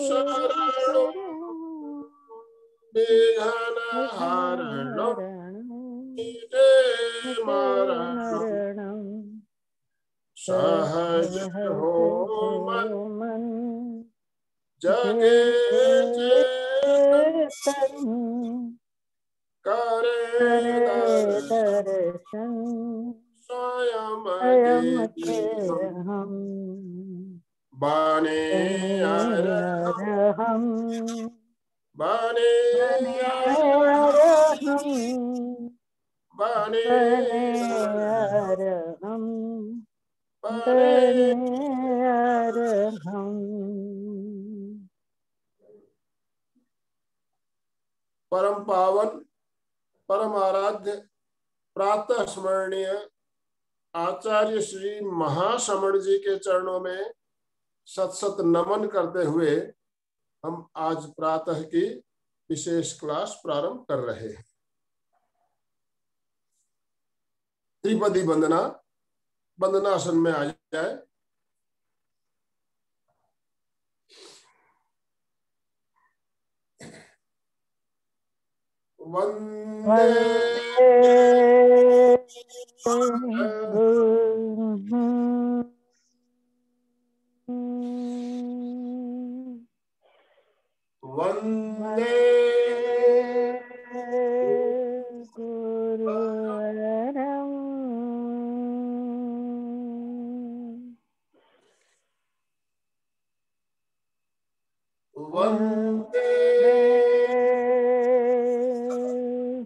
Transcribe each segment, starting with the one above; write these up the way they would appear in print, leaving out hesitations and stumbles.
शरणं विघ्न हरणं मरणं सहज हो मन जगे चेतन करे दर्शन स्वयं के हम बने अरहम बने अरहम बने अरहम बने अरहम। परम पावन परम आराध्य प्रातः स्मरणीय आचार्य श्री महाश्रमण जी के चरणों में सत सत नमन करते हुए हम आज प्रातः की विशेष क्लास प्रारंभ कर रहे हैं। त्रिपदी वंदना, वंदनासन में आ जाए। वंदे वंदे गुरुवरं वंदे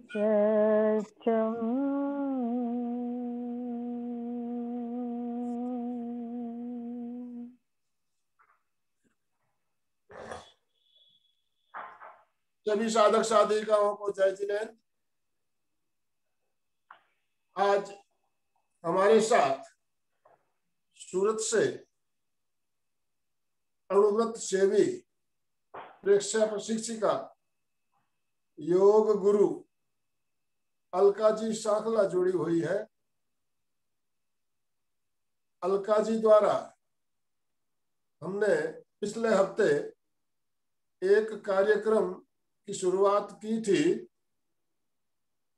सत्यं सभी साधक साधिकाओं को जय जिनेन्द्र। आज हमारे साथ सूरत से अणुव्रत सेवी प्रेक्षा प्रशिक्षिका योग गुरु अलका जी साखला जुड़ी हुई है। अलका जी द्वारा हमने पिछले हफ्ते एक कार्यक्रम की शुरुआत की थी,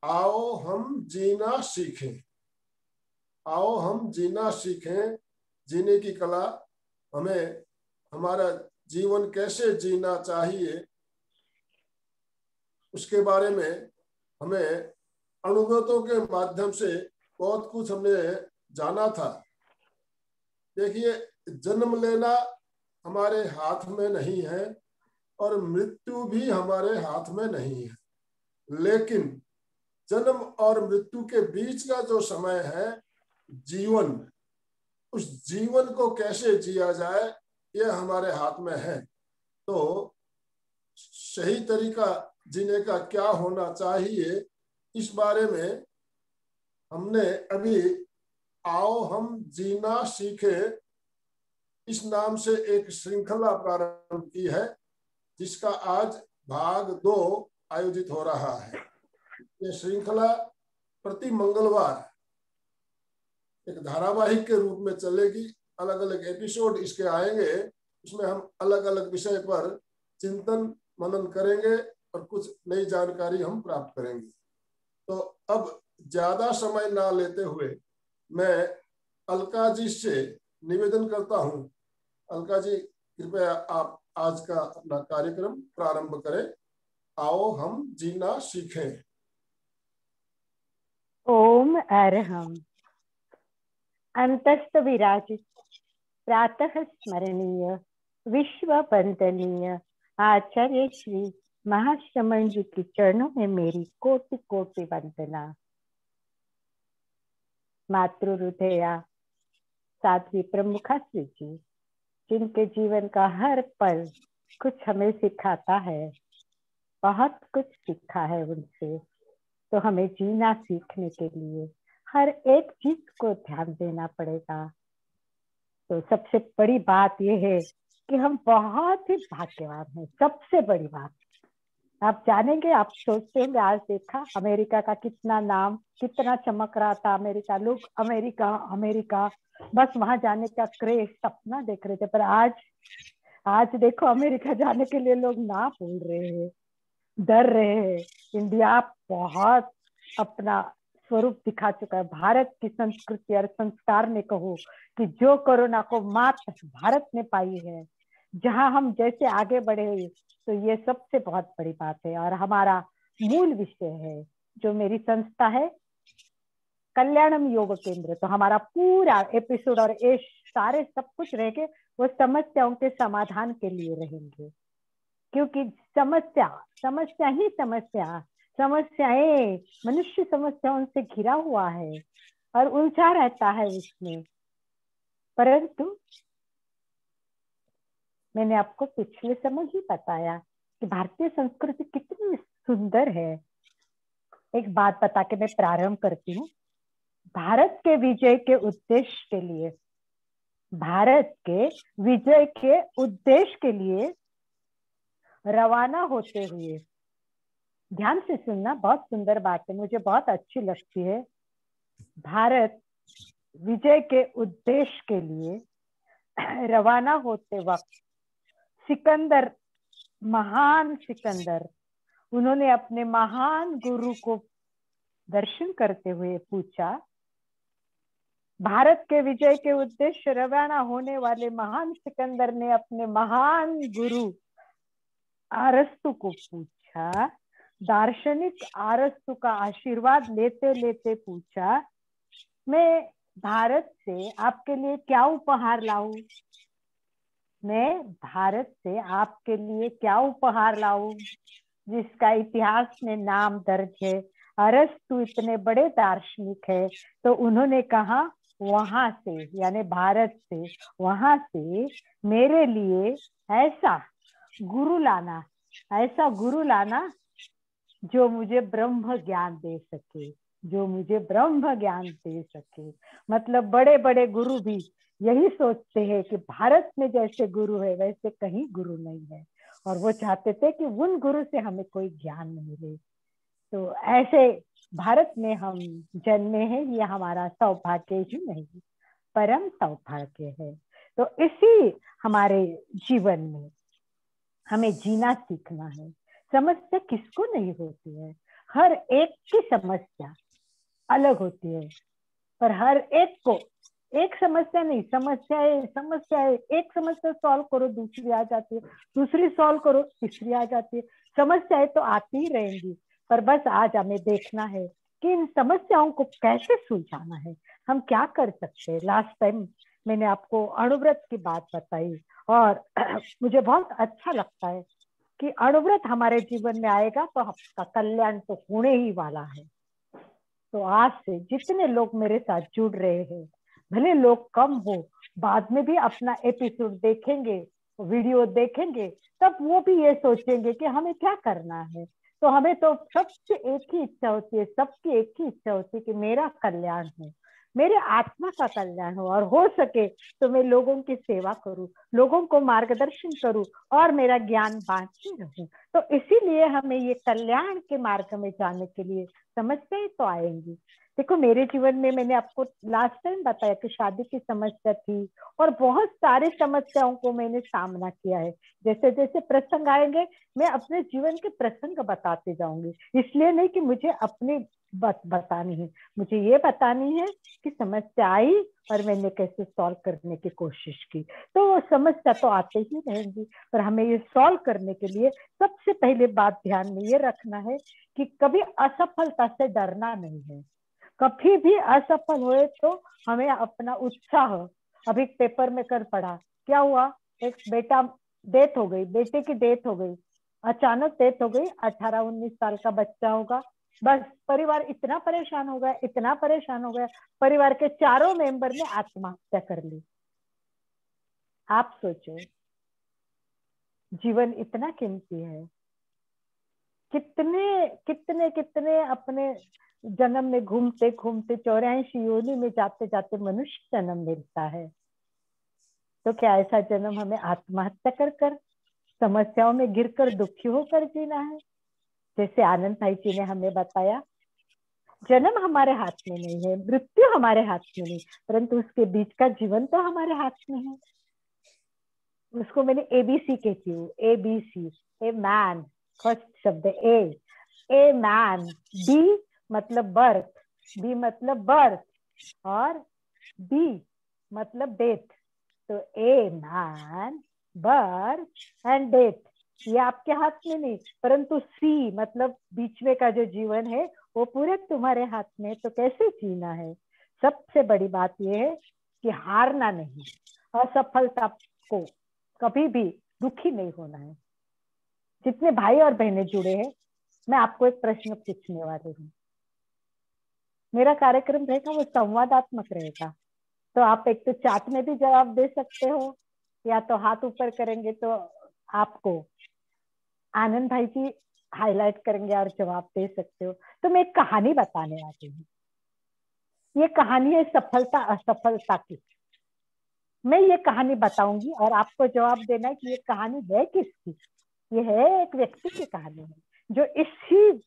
आओ हम जीना सीखें। आओ हम जीना सीखें, जीने की कला, हमें हमारा जीवन कैसे जीना चाहिए उसके बारे में हमें अनुभवों के माध्यम से बहुत कुछ हमने जाना था। देखिए, जन्म लेना हमारे हाथ में नहीं है और मृत्यु भी हमारे हाथ में नहीं है, लेकिन जन्म और मृत्यु के बीच का जो समय है जीवन, उस जीवन को कैसे जिया जाए यह हमारे हाथ में है। तो सही तरीका जीने का क्या होना चाहिए, इस बारे में हमने अभी आओ हम जीना सीखे इस नाम से एक श्रृंखला प्रारंभ की है, जिसका आज भाग 2 आयोजित हो रहा है। ये श्रृंखला प्रति मंगलवार एक धारावाहिक के रूप में चलेगी। अलग अलग एपिसोड इसके आएंगे, उसमें हम अलग अलग विषय पर चिंतन मनन करेंगे और कुछ नई जानकारी हम प्राप्त करेंगे। तो अब ज्यादा समय ना लेते हुए मैं अलका जी से निवेदन करता हूं, अलका जी कृपया आप आज का अपना कार्यक्रम प्रारंभ करें। आओ हम जीना सीखें। ओम अरहम। अंतस्थ विराजित प्रातः स्मरणीय विश्व वंदनीय आचार्य श्री महाश्रमण जी के चरणों में मेरी कोटि कोटि वंदना। मातृ हृदया साध्वी प्रमुखा श्री जी, जिनके जीवन का हर पल कुछ हमें सिखाता है, बहुत कुछ सीखा है उनसे। तो हमें जीना सीखने के लिए हर एक चीज को ध्यान देना पड़ेगा। तो सबसे बड़ी बात यह है कि हम बहुत ही भाग्यवान हैं। सबसे बड़ी बात आप जानेंगे, आप सोचते होंगे आज देखा अमेरिका का कितना नाम, कितना चमक रहा था अमेरिका, लोग अमेरिका अमेरिका बस वहां जाने का क्रेज सपना देख रहे थे। पर आज आज देखो अमेरिका जाने के लिए लोग ना बोल रहे हैं, डर रहे हैं। इंडिया बहुत अपना स्वरूप दिखा चुका है। भारत की संस्कृति और संस्कार ने कहो कि जो कोरोना को मात भारत ने पाई है, जहां हम जैसे आगे बढ़े, तो ये सबसे बहुत बड़ी बात है। और हमारा मूल विषय है, जो मेरी संस्था है कल्याणम योग केंद्र, तो हमारा पूरा एपिसोड और ये सारे सब कुछ रहेंगे वो समस्याओं के समाधान के लिए रहेंगे। क्योंकि समस्या समस्या ही समस्याएं मनुष्य समस्याओं से घिरा हुआ है और उलझा रहता है उसमें। परंतु मैंने आपको पिछले समय ही बताया कि भारतीय संस्कृति कितनी सुंदर है। एक बात बता के मैं प्रारंभ करती हूँ। भारत के विजय के उद्देश्य के लिए, भारत के विजय के उद्देश्य के लिए रवाना होते हुए, ध्यान से सुनना, बहुत सुंदर बात है, मुझे बहुत अच्छी लगती है। भारत विजय के उद्देश्य के लिए रवाना होते वक्त सिकंदर, महान सिकंदर, उन्होंने अपने महान गुरु को दर्शन करते हुए पूछा, भारत के विजय के उद्देश्य रवाना होने वाले महान सिकंदर ने अपने महान गुरु अरस्तु को पूछा, दार्शनिक अरस्तु का आशीर्वाद लेते लेते पूछा, मैं भारत से आपके लिए क्या उपहार लाऊं? मैं भारत से आपके लिए क्या उपहार लाऊं जिसका इतिहास में नाम दर्ज है? अरस्तु इतने बड़े दार्शनिक है, तो उन्होंने कहा वहां से, यानी भारत से, वहां से मेरे लिए ऐसा गुरु लाना, ऐसा गुरु लाना जो मुझे ब्रह्म ज्ञान दे सके, जो मुझे ब्रह्म ज्ञान दे सके। मतलब बड़े बड़े गुरु भी यही सोचते हैं कि भारत में जैसे गुरु है वैसे कहीं गुरु नहीं है, और वो चाहते थे कि उन गुरु से हमें कोई ज्ञान मिले। तो ऐसे भारत में हम जन्मे हैं, ये हमारा सौभाग्य ही नहीं, परम सौभाग्य है। तो इसी हमारे जीवन में हमें जीना सीखना है। समस्या किसको नहीं होती है, हर एक की समस्या अलग होती है, पर हर एक को एक समस्या नहीं, समस्याएं एक समस्या सॉल्व करो दूसरी आ जाती है, दूसरी सॉल्व करो तीसरी आ जाती है। समस्याएं तो आती ही रहेंगी, पर बस आज हमें देखना है कि इन समस्याओं को कैसे सुलझाना है, हम क्या कर सकते हैं। लास्ट टाइम मैंने आपको अणुव्रत की बात बताई, और मुझे बहुत अच्छा लगता है कि अणुव्रत हमारे जीवन में आएगा तो आपका कल्याण तो होने ही वाला है। तो आज से जितने लोग मेरे साथ जुड़ रहे हैं, भले लोग कम हो, बाद में भी अपना एपिसोड देखेंगे, वीडियो देखेंगे, तब वो भी ये सोचेंगे कि हमें क्या करना है। तो हमें तो सबसे एक ही इच्छा होती है, सबकी एक ही इच्छा होती है कि मेरा कल्याण हो, मेरे आत्मा का कल्याण हो सके तो मैं लोगों की सेवा करूं, लोगों को मार्गदर्शन करूं और मेरा ज्ञान बांटती रहूं। तो इसीलिए हमें ये कल्याण के मार्ग में जाने के लिए समस्याएं तो आएंगी। देखो मेरे जीवन में मैंने आपको लास्ट टाइम बताया कि शादी की समस्या थी, और बहुत सारी समस्याओं को मैंने सामना किया है। जैसे जैसे प्रसंग आएंगे मैं अपने जीवन के प्रसंग बताते जाऊंगी, इसलिए नहीं कि मुझे अपनी बतानी है, मुझे ये बतानी है कि समस्या आई और मैंने कैसे सॉल्व करने की कोशिश की। तो वो समस्या तो आते ही रहेंगी, पर हमें ये सॉल्व करने के लिए सबसे पहले बात ध्यान में ये रखना है कि कभी असफलता से डरना नहीं है। कभी भी असफल हुए तो हमें अपना उत्साह, अभी पेपर में कर पढ़ा, क्या हुआ, एक बेटा डेथ हो गई, बेटे की डेथ हो गई, अचानक डेथ हो गई, 18-19 साल का बच्चा होगा, बस परिवार इतना परेशान हो गया, इतना परेशान हो गया, परिवार के चारों मेंबर ने आत्महत्या कर ली। आप सोचो, जीवन इतना कीमती है, कितने कितने कितने अपने जन्म में घूमते घूमते 84 योनि में जाते जाते मनुष्य जन्म मिलता है। तो क्या ऐसा जन्म हमें आत्महत्या कर कर, समस्याओं में गिरकर दुखी होकर जीना है? जैसे आनंद भाई जी ने हमें बताया, जन्म हमारे हाथ में नहीं है, मृत्यु हमारे हाथ में नहीं, परंतु उसके बीच का जीवन तो हमारे हाथ में है। उसको मैंने ABC कहती हूँ, ABC, ए मैन, फर्स्ट शब्द ए मैन, बी मतलब बर्थ, बी मतलब बर्थ, और बी मतलब डेथ। तो a man, birth and death, ये आपके हाथ में नहीं, परंतु सी मतलब बीच में का जो जीवन है वो पूरे तुम्हारे हाथ में। तो कैसे जीना है? सबसे बड़ी बात यह है कि हारना नहीं, असफलता को कभी भी दुखी नहीं होना है। जितने भाई और बहनें जुड़े हैं, मैं आपको एक प्रश्न पूछने वाली हूँ। मेरा कार्यक्रम रहेगा वो संवादात्मक रहेगा, तो आप एक तो चाट में भी जवाब दे सकते हो, या तो हाथ ऊपर करेंगे तो आपको आनंद भाई जी हाईलाइट करेंगे और जवाब दे सकते हो। तो मैं एक कहानी बताने वाली हूँ। ये कहानी है सफलता असफलता की। मैं ये कहानी बताऊंगी और आपको जवाब देना है कि ये कहानी है किसकी। ये है एक व्यक्ति की कहानी है, जो इसी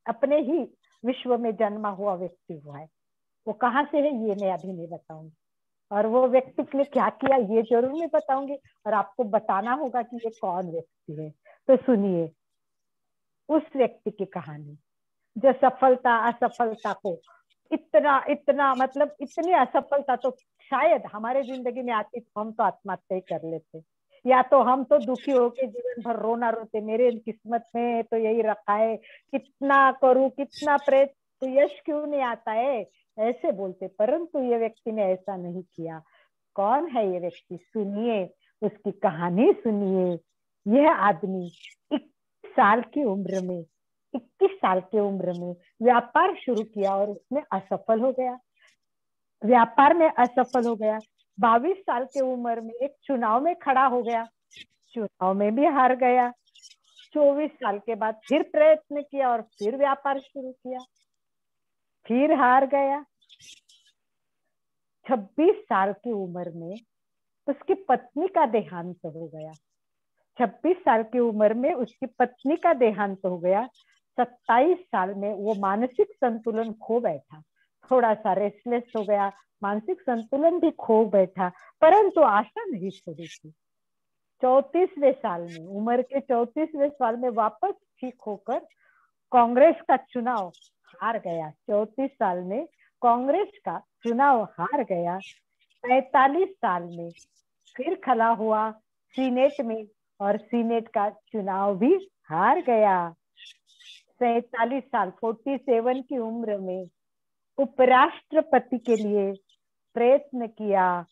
अपने ही विश्व में जन्मा हुआ व्यक्ति हुआ है। वो कहाँ से है ये मैं अभी नहीं बताऊंगी, और वो व्यक्ति के लिए क्या किया ये जरूर मैं बताऊंगी, और आपको बताना होगा कि ये कौन व्यक्ति है। तो सुनिए उस व्यक्ति की कहानी, जो सफलता असफलता को इतना इतना मतलब इतनी असफलता तो शायद हमारे जिंदगी में आती तो हम तो आत्महत्या ही कर लेते, या तो हम तो दुखी होके जीवन भर रोना रोते, मेरे किस्मत में तो यही रखा है, कितना करूं कितना प्रयत्न, तो यश क्यों नहीं आता है, ऐसे बोलते। परंतु ये व्यक्ति ने ऐसा नहीं किया। कौन है ये व्यक्ति? सुनिए उसकी कहानी सुनिए। यह आदमी 21 साल की उम्र में 21 साल की उम्र में व्यापार शुरू किया और उसमें असफल हो गया। व्यापार में असफल हो गया। 22 साल की उम्र में एक चुनाव में खड़ा हो गया, चुनाव में भी हार गया। 24 साल के बाद फिर प्रयत्न किया और फिर व्यापार शुरू किया, फिर हार गया। 26 साल की उम्र में उसकी पत्नी का देहांत हो गया। 26 साल की उम्र में उसकी पत्नी का देहांत हो गया। 27 साल में वो मानसिक संतुलन खो बैठा, थोड़ा सा रेस्टलेस हो गया, मानसिक संतुलन भी खो बैठा, परंतु आशा नहीं छोड़ी थी। 34वें साल में, उम्र के 34वें साल में वापस ठीक होकर कांग्रेस का चुनाव हार गया। 34 साल में कांग्रेस का चुनाव हार गया। 45 साल में फिर खड़ा हुआ सीनेट में, और सीनेट का चुनाव भी हार गया। 47 साल 47 की उम्र में उपराष्ट्रपति के लिए प्रयत्न किया,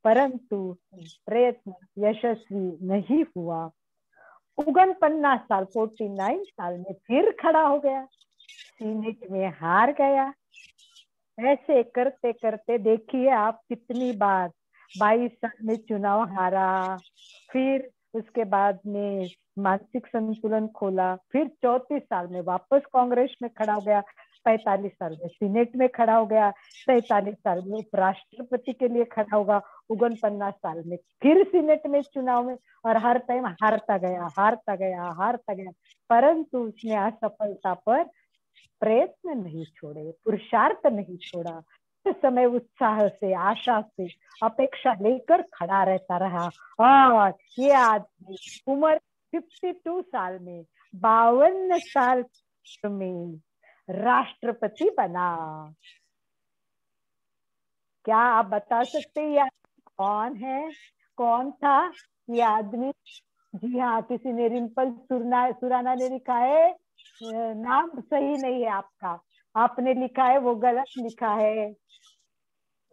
परंतु प्रयत्न यशस्वी नहीं हुआ। 49 साल 49 साल में फिर खड़ा हो गया, सीनेट में हार गया। ऐसे करते करते देखिए आप कितनी बार 22 साल में चुनाव हारा, फिर उसके बाद में मानसिक संतुलन खोला, फिर 34 साल में वापस कांग्रेस में खड़ा हो गया, 45 साल में सीनेट में खड़ा हो गया, 47 साल में उपराष्ट्रपति के लिए खड़ा होगा, 49 साल में फिर सीनेट में चुनाव में, और हर टाइम हारता गया हारता गया हारता गया। परंतु उसने असफलता पर प्रयत्न नहीं छोड़े, पुरुषार्थ नहीं छोड़ा। उस समय उत्साह से, आशा से, अपेक्षा लेकर खड़ा रहता रहा, और ये आदमी उम्र 52 साल में 52 साल में राष्ट्रपति बना। क्या आप बता सकते हैं ये कौन है, कौन था ये आदमी? जी हाँ, किसी ने रिंपल सुराना ने लिखा है, नाम सही नहीं है आपका, आपने लिखा है वो गलत लिखा है,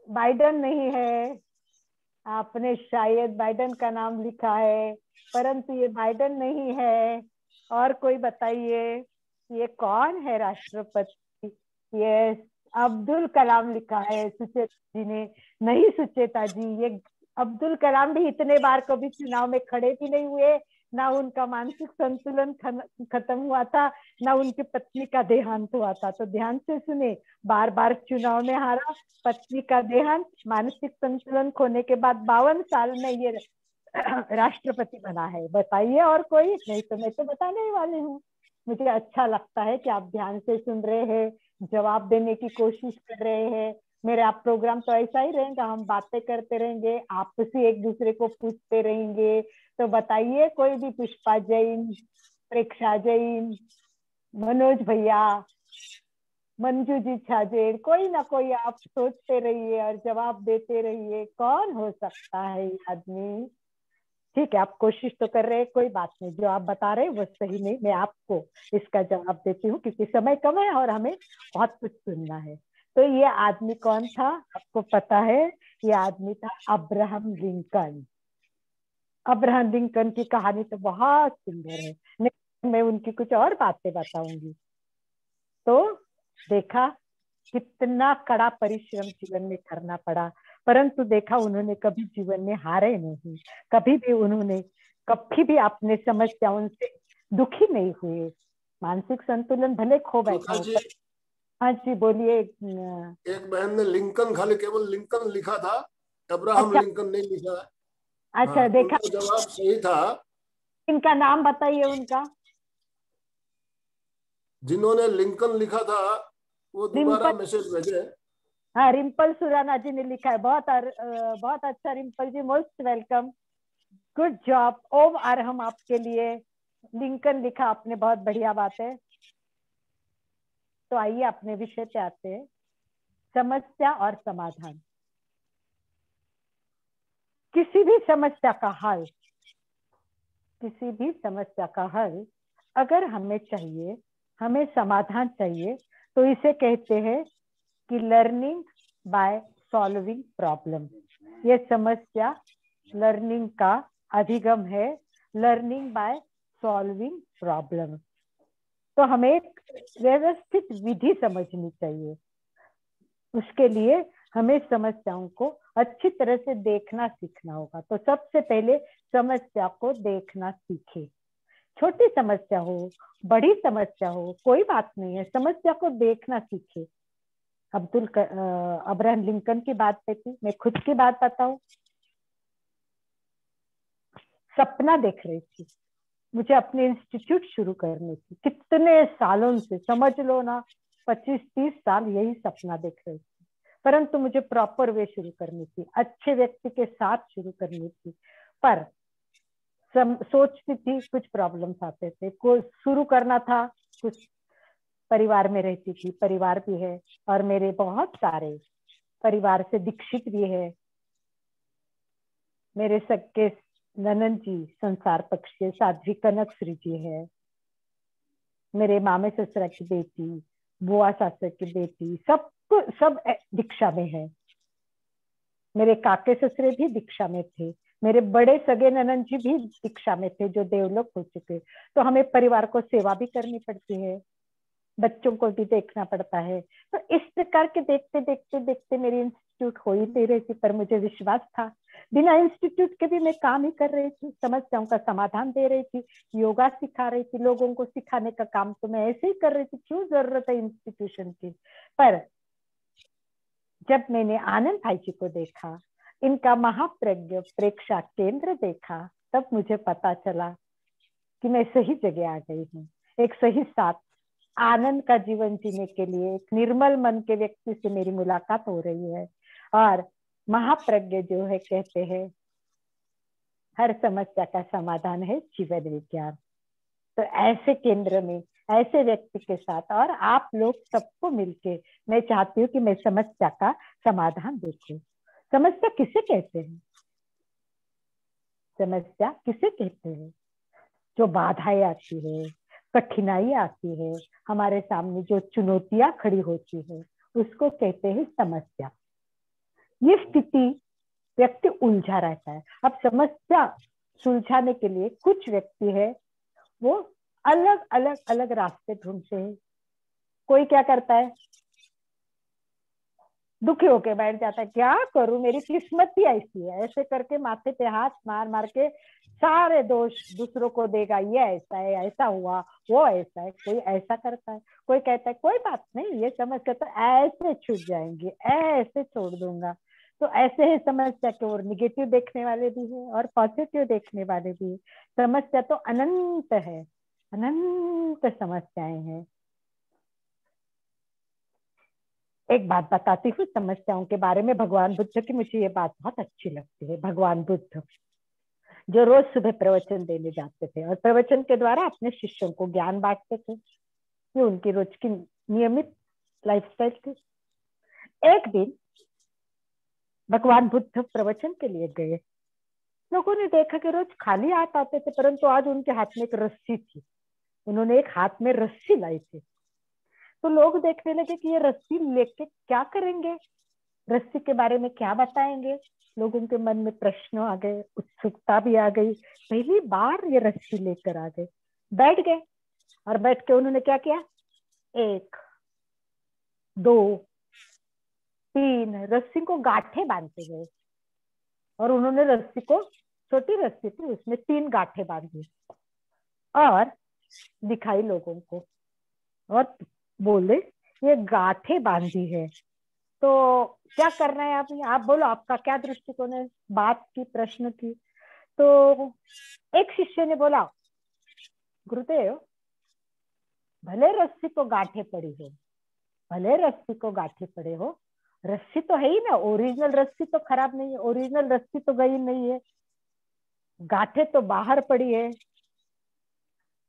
बाइडन नहीं है, आपने शायद बाइडन का नाम लिखा है, परंतु ये बाइडन नहीं है। और कोई बताइए ये कौन है राष्ट्रपति? ये अब्दुल कलाम लिखा है, सुचेता जी ने। नहीं सुचेता जी, ये अब्दुल कलाम भी इतने बार कभी चुनाव में खड़े भी नहीं हुए, ना उनका मानसिक संतुलन खत्म हुआ था, ना उनकी पत्नी का देहांत हुआ था। तो ध्यान से सुने, बार बार चुनाव में हारा, पत्नी का देहांत, मानसिक संतुलन खोने के बाद 52 साल में ये राष्ट्रपति बना है। बताइए और कोई? नहीं तो मैं तो बताने ही वाली हूँ। मुझे अच्छा लगता है कि आप ध्यान से सुन रहे हैं, जवाब देने की कोशिश कर रहे हैं, मेरा प्रोग्राम तो ऐसा ही रहेगा, हम बातें करते रहेंगे, आपस ही एक दूसरे को पूछते रहेंगे। तो बताइए, कोई भी, पुष्पा जैन, प्रेक्षा जैन, मनोज भैया, मंजू जी छाजेड़, कोई ना कोई आप सोचते रहिए और जवाब देते रहिए। कौन हो सकता है ये आदमी? ठीक है, आप कोशिश तो कर रहे हैं, कोई बात नहीं, जो आप बता रहे हैं वो सही नहीं, मैं आपको इसका जवाब देती हूँ क्योंकि समय कम है और हमें बहुत कुछ सुनना है। तो ये आदमी कौन था, आपको पता है? ये आदमी था अब्राहम लिंकन। अब्राहम लिंकन की कहानी तो बहुत सुंदर है, मैं उनकी कुछ और बातें बताऊंगी। तो देखा, कितना कड़ा परिश्रम जीवन में करना पड़ा, परंतु देखा उन्होंने कभी जीवन में हारे नहीं, कभी भी अपने समस्याओं से दुखी नहीं हुए। मानसिक संतुलन भले खो बैठा सुधा हो जी, पर। हाँ जी, बोलिए। एक बहन ने लिंकन, खाली केवल लिंकन लिखा था, अब्राहम अच्छा लिंकन नहीं लिखा है। हाँ, अच्छा, देखा, उनका जवाब सही था। इनका नाम बताइए उनका। जिन्होंने लिंकन लिखा था वो दोबारा रिम्पल, मैसेज भेजे। हाँ, रिम्पल सुराना जी ने लिखा है। बहुत अच्छा रिम्पल जी, मोस्ट वेलकम, गुड जॉब, ओम अरहम आपके लिए। लिंकन लिखा आपने, बहुत बढ़िया बात है। तो आइए अपने विषय पे आते हैं, समस्या और समाधान। किसी भी समस्या का हल, किसी भी समस्या का हल अगर हमें चाहिए, हमें समाधान चाहिए, तो इसे कहते हैं कि लर्निंग बाय सॉल्विंग प्रॉब्लम। ये समस्या लर्निंग का अधिगम है, लर्निंग बाय सॉल्विंग प्रॉब्लम। तो हमें एक व्यवस्थित विधि समझनी चाहिए। उसके लिए हमें समस्याओं को अच्छी तरह से देखना सीखना होगा। तो सबसे पहले समस्या को देखना सीखे। छोटी समस्या हो, बड़ी समस्या हो, कोई बात नहीं है, समस्या को देखना सीखे। अब्राहम लिंकन की बात पे थी, मैं खुद की बात बताऊं। सपना देख रही थी, मुझे अपने इंस्टीट्यूट शुरू करनी थी, कितने सालों से, समझ लो ना 25-30 साल यही सपना देख रही थी। परंतु मुझे प्रॉपर वे शुरू करनी थी, अच्छे व्यक्ति के साथ शुरू करनी थी। पर सोचती थी, कुछ प्रॉब्लम्स आते थे, को शुरू करना था, कुछ परिवार में रहती थी, परिवार भी है और मेरे बहुत सारे परिवार से दीक्षित भी है। मेरे सबके ननन जी संसार पक्षी साध्वी कनक श्री जी है, मेरे मामे ससुरा की बेटी, बुआ सासर की बेटी, सब दीक्षा में है। मेरे काके ससुरे भी दीक्षा में थे, मेरे बड़े सगे ननन जी भी दीक्षा में थे जो देवलोक हो चुके। तो हमें परिवार को सेवा भी करनी पड़ती है, बच्चों को भी देखना पड़ता है। तो इस प्रकार के देखते देखते देखते मेरी इंस्टीट्यूट हो ही नहीं रही थी, पर मुझे विश्वास था, बिना इंस्टीट्यूट के भी मैं काम ही कर रही थी, समस्याओं का समाधान दे रही थी, योगा सिखा रही थी, लोगों को सिखाने का काम तो मैं ऐसे ही कर रही थी, क्यों जरूरत है इंस्टीट्यूशन की। पर जब मैंने आनंद भाई जी को देखा, इनका महाप्रज्ञ प्रेक्षा केंद्र देखा, तब मुझे पता चला कि मैं सही जगह आ गई हूँ, एक सही साथ, आनंद का जीवन जीने के लिए एक निर्मल मन के व्यक्ति से मेरी मुलाकात हो रही है। और महाप्रज्ञ जो है कहते हैं हर समस्या का समाधान है जीवन विज्ञान। तो ऐसे केंद्र में, ऐसे व्यक्ति के साथ और आप लोग सबको मिलके मैं चाहती हूँ कि मैं समस्या का समाधान देखूं। समस्या किसे कहते हैं? समस्या किसे कहते हैं? जो बाधाएं आती है, कठिनाई आती है, हमारे सामने जो चुनौतियां खड़ी होती है, उसको कहते हैं समस्या। ये स्थिति व्यक्ति उलझा रहता है। अब समस्या सुलझाने के लिए कुछ व्यक्ति है, वो अलग अलग अलग रास्ते ढूंढते हैं। कोई क्या करता है, दुखी होके बैठ जाता है, क्या करूं, मेरी किस्मत ही ऐसी है, ऐसे करके माथे पे हाथ मार मार के सारे दोष दूसरों को देगा, ये ऐसा है, ऐसा हुआ, वो ऐसा है। कोई ऐसा करता है, कोई कहता है कोई बात नहीं, ये समस्या तो ऐसे छूट जाएंगे, ऐसे छोड़ दूंगा। तो ऐसे ही समस्या के और निगेटिव देखने वाले भी है और पॉजिटिव देखने वाले भी है। समस्या तो अनंत है, अनंत समस्याएं हैं। एक बात बताती हूँ समस्याओं के बारे में भगवान बुद्ध की, मुझे ये बात बहुत अच्छी लगती है। भगवान बुद्ध जो रोज सुबह प्रवचन देने जाते थे और प्रवचन के द्वारा अपने शिष्यों को ज्ञान बांटते थे, ये उनकी रोज की नियमित लाइफस्टाइल थी। एक दिन भगवान बुद्ध प्रवचन के लिए गए। लोगों ने देखा कि रोज खाली हाथ आते थे, परंतु आज उनके हाथ में एक रस्सी थी। उन्होंने एक हाथ में रस्सी लाई थी। तो लोग देखने लगे कि ये रस्सी लेके क्या करेंगे, रस्सी के बारे में क्या बताएंगे। लोगों के मन में प्रश्न आ गए, उत्सुकता भी आ गई। पहली बार ये रस्सी लेकर आ गए, बैठ गए और बैठ के उन्होंने क्या किया, 1 2 3 रस्सी को गांठे बांधते गए और उन्होंने रस्सी को, छोटी रस्सी थी उसमें 3 गांठे बांधी और दिखाई लोगों को और बोले ये गांठे बांधी है तो क्या करना है आप बोलो, आपका क्या दृष्टिकोण है, बात की, प्रश्न की। तो एक शिष्य ने बोला, गुरुदेव भले रस्सी को गांठे पड़ी हो, भले रस्सी को गांठे पड़े हो, रस्सी तो है ही ना, ओरिजिनल रस्सी तो खराब नहीं है, ओरिजिनल रस्सी तो गई नहीं है, गांठे तो बाहर पड़ी है,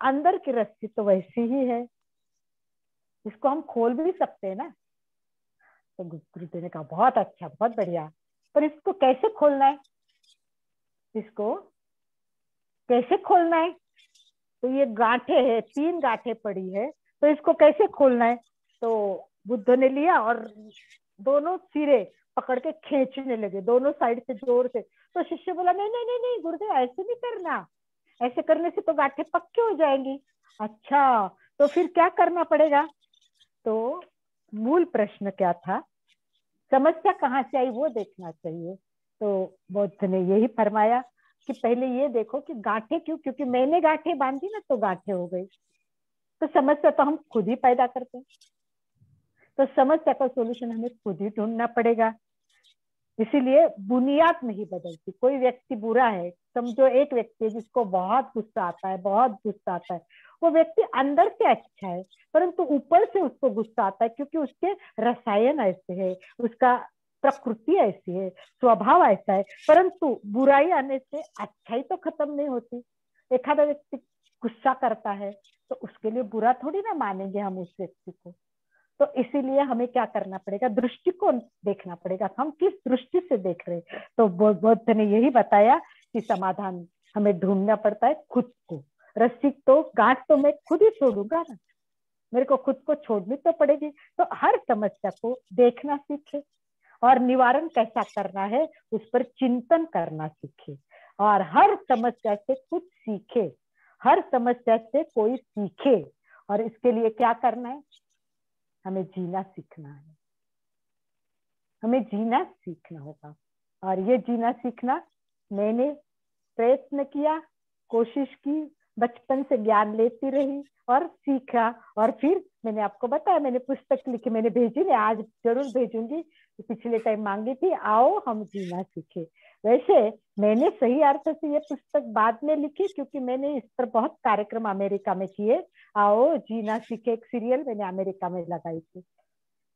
अंदर की रस्सी तो वैसी ही है, इसको हम खोल भी सकते हैं ना। तो गुरुदेव ने कहा बहुत अच्छा, बहुत बढ़िया, पर इसको कैसे खोलना है, इसको कैसे खोलना है। तो ये गांठे है, 3 गांठे पड़ी है, तो इसको कैसे खोलना है। तो बुद्ध ने लिया और दोनों सिरे पकड़ के खींचने लगे, दोनों साइड से जोर से। तो शिष्य बोला नहीं नहीं नहीं नहीं गुरुदेव, ऐसे नहीं करना, ऐसे करने से तो गांठे पक्के हो जाएंगी। अच्छा तो फिर क्या करना पड़ेगा। तो मूल प्रश्न क्या था, समस्या कहाँ से आई वो देखना चाहिए। तो बुद्ध ने यही फरमाया कि पहले ये देखो कि गांठे क्यों, क्योंकि मैंने गांठे बांधी ना तो गांठे हो गई। तो समस्या तो हम खुद ही पैदा करते हैं, तो समस्या का सोल्यूशन हमें खुद ही ढूंढना पड़ेगा। इसीलिए बुनियाद नहीं बदलती। कोई व्यक्ति बुरा है, समझो एक व्यक्ति है जिसको बहुत गुस्सा आता है, बहुत गुस्सा आता है, वो व्यक्ति अंदर से अच्छा है परंतु ऊपर से उसको गुस्सा आता है क्योंकि उसके रसायन ऐसे है, उसका प्रकृति ऐसी है, स्वभाव ऐसा है। परंतु बुराई आने से अच्छाई तो खत्म नहीं होती। एखादा व्यक्ति गुस्सा करता है तो उसके लिए बुरा थोड़ी ना मानेंगे हम उस व्यक्ति को। तो इसीलिए हमें क्या करना पड़ेगा, दृष्टिकोण देखना पड़ेगा, हम किस दृष्टि से देख रहे हैं। तो बुद्ध ने यही बताया कि समाधान हमें ढूंढना पड़ता है खुद को। रस्सी तो, गांठ तो मैं खुद ही छोड़ूंगा ना, मेरे को खुद को छोड़नी तो पड़ेगी। तो हर समस्या को देखना सीखे और निवारण कैसा करना है उस पर चिंतन करना सीखे और हर समस्या से कुछ सीखे, हर समस्या से कोई सीखे। और इसके लिए क्या करना है, हमें जीना सीखना है, हमें जीना सीखना होगा। और ये जीना सीखना मैंने प्रयत्न किया, कोशिश की, बचपन से ज्ञान लेती रही और सीखा। और फिर मैंने आपको बताया, मैंने पुस्तक लिखी, मैंने भेजी नहीं, आज जरूर भेजूंगी, पिछले टाइम मांगी थी, आओ हम जीना सीखे। वैसे मैंने सही अर्थ से ये पुस्तक बाद में लिखी क्योंकि मैंने इस पर बहुत कार्यक्रम अमेरिका में किए। आओ जीना सीखे एक सीरियल मैंने अमेरिका में लगाई थी।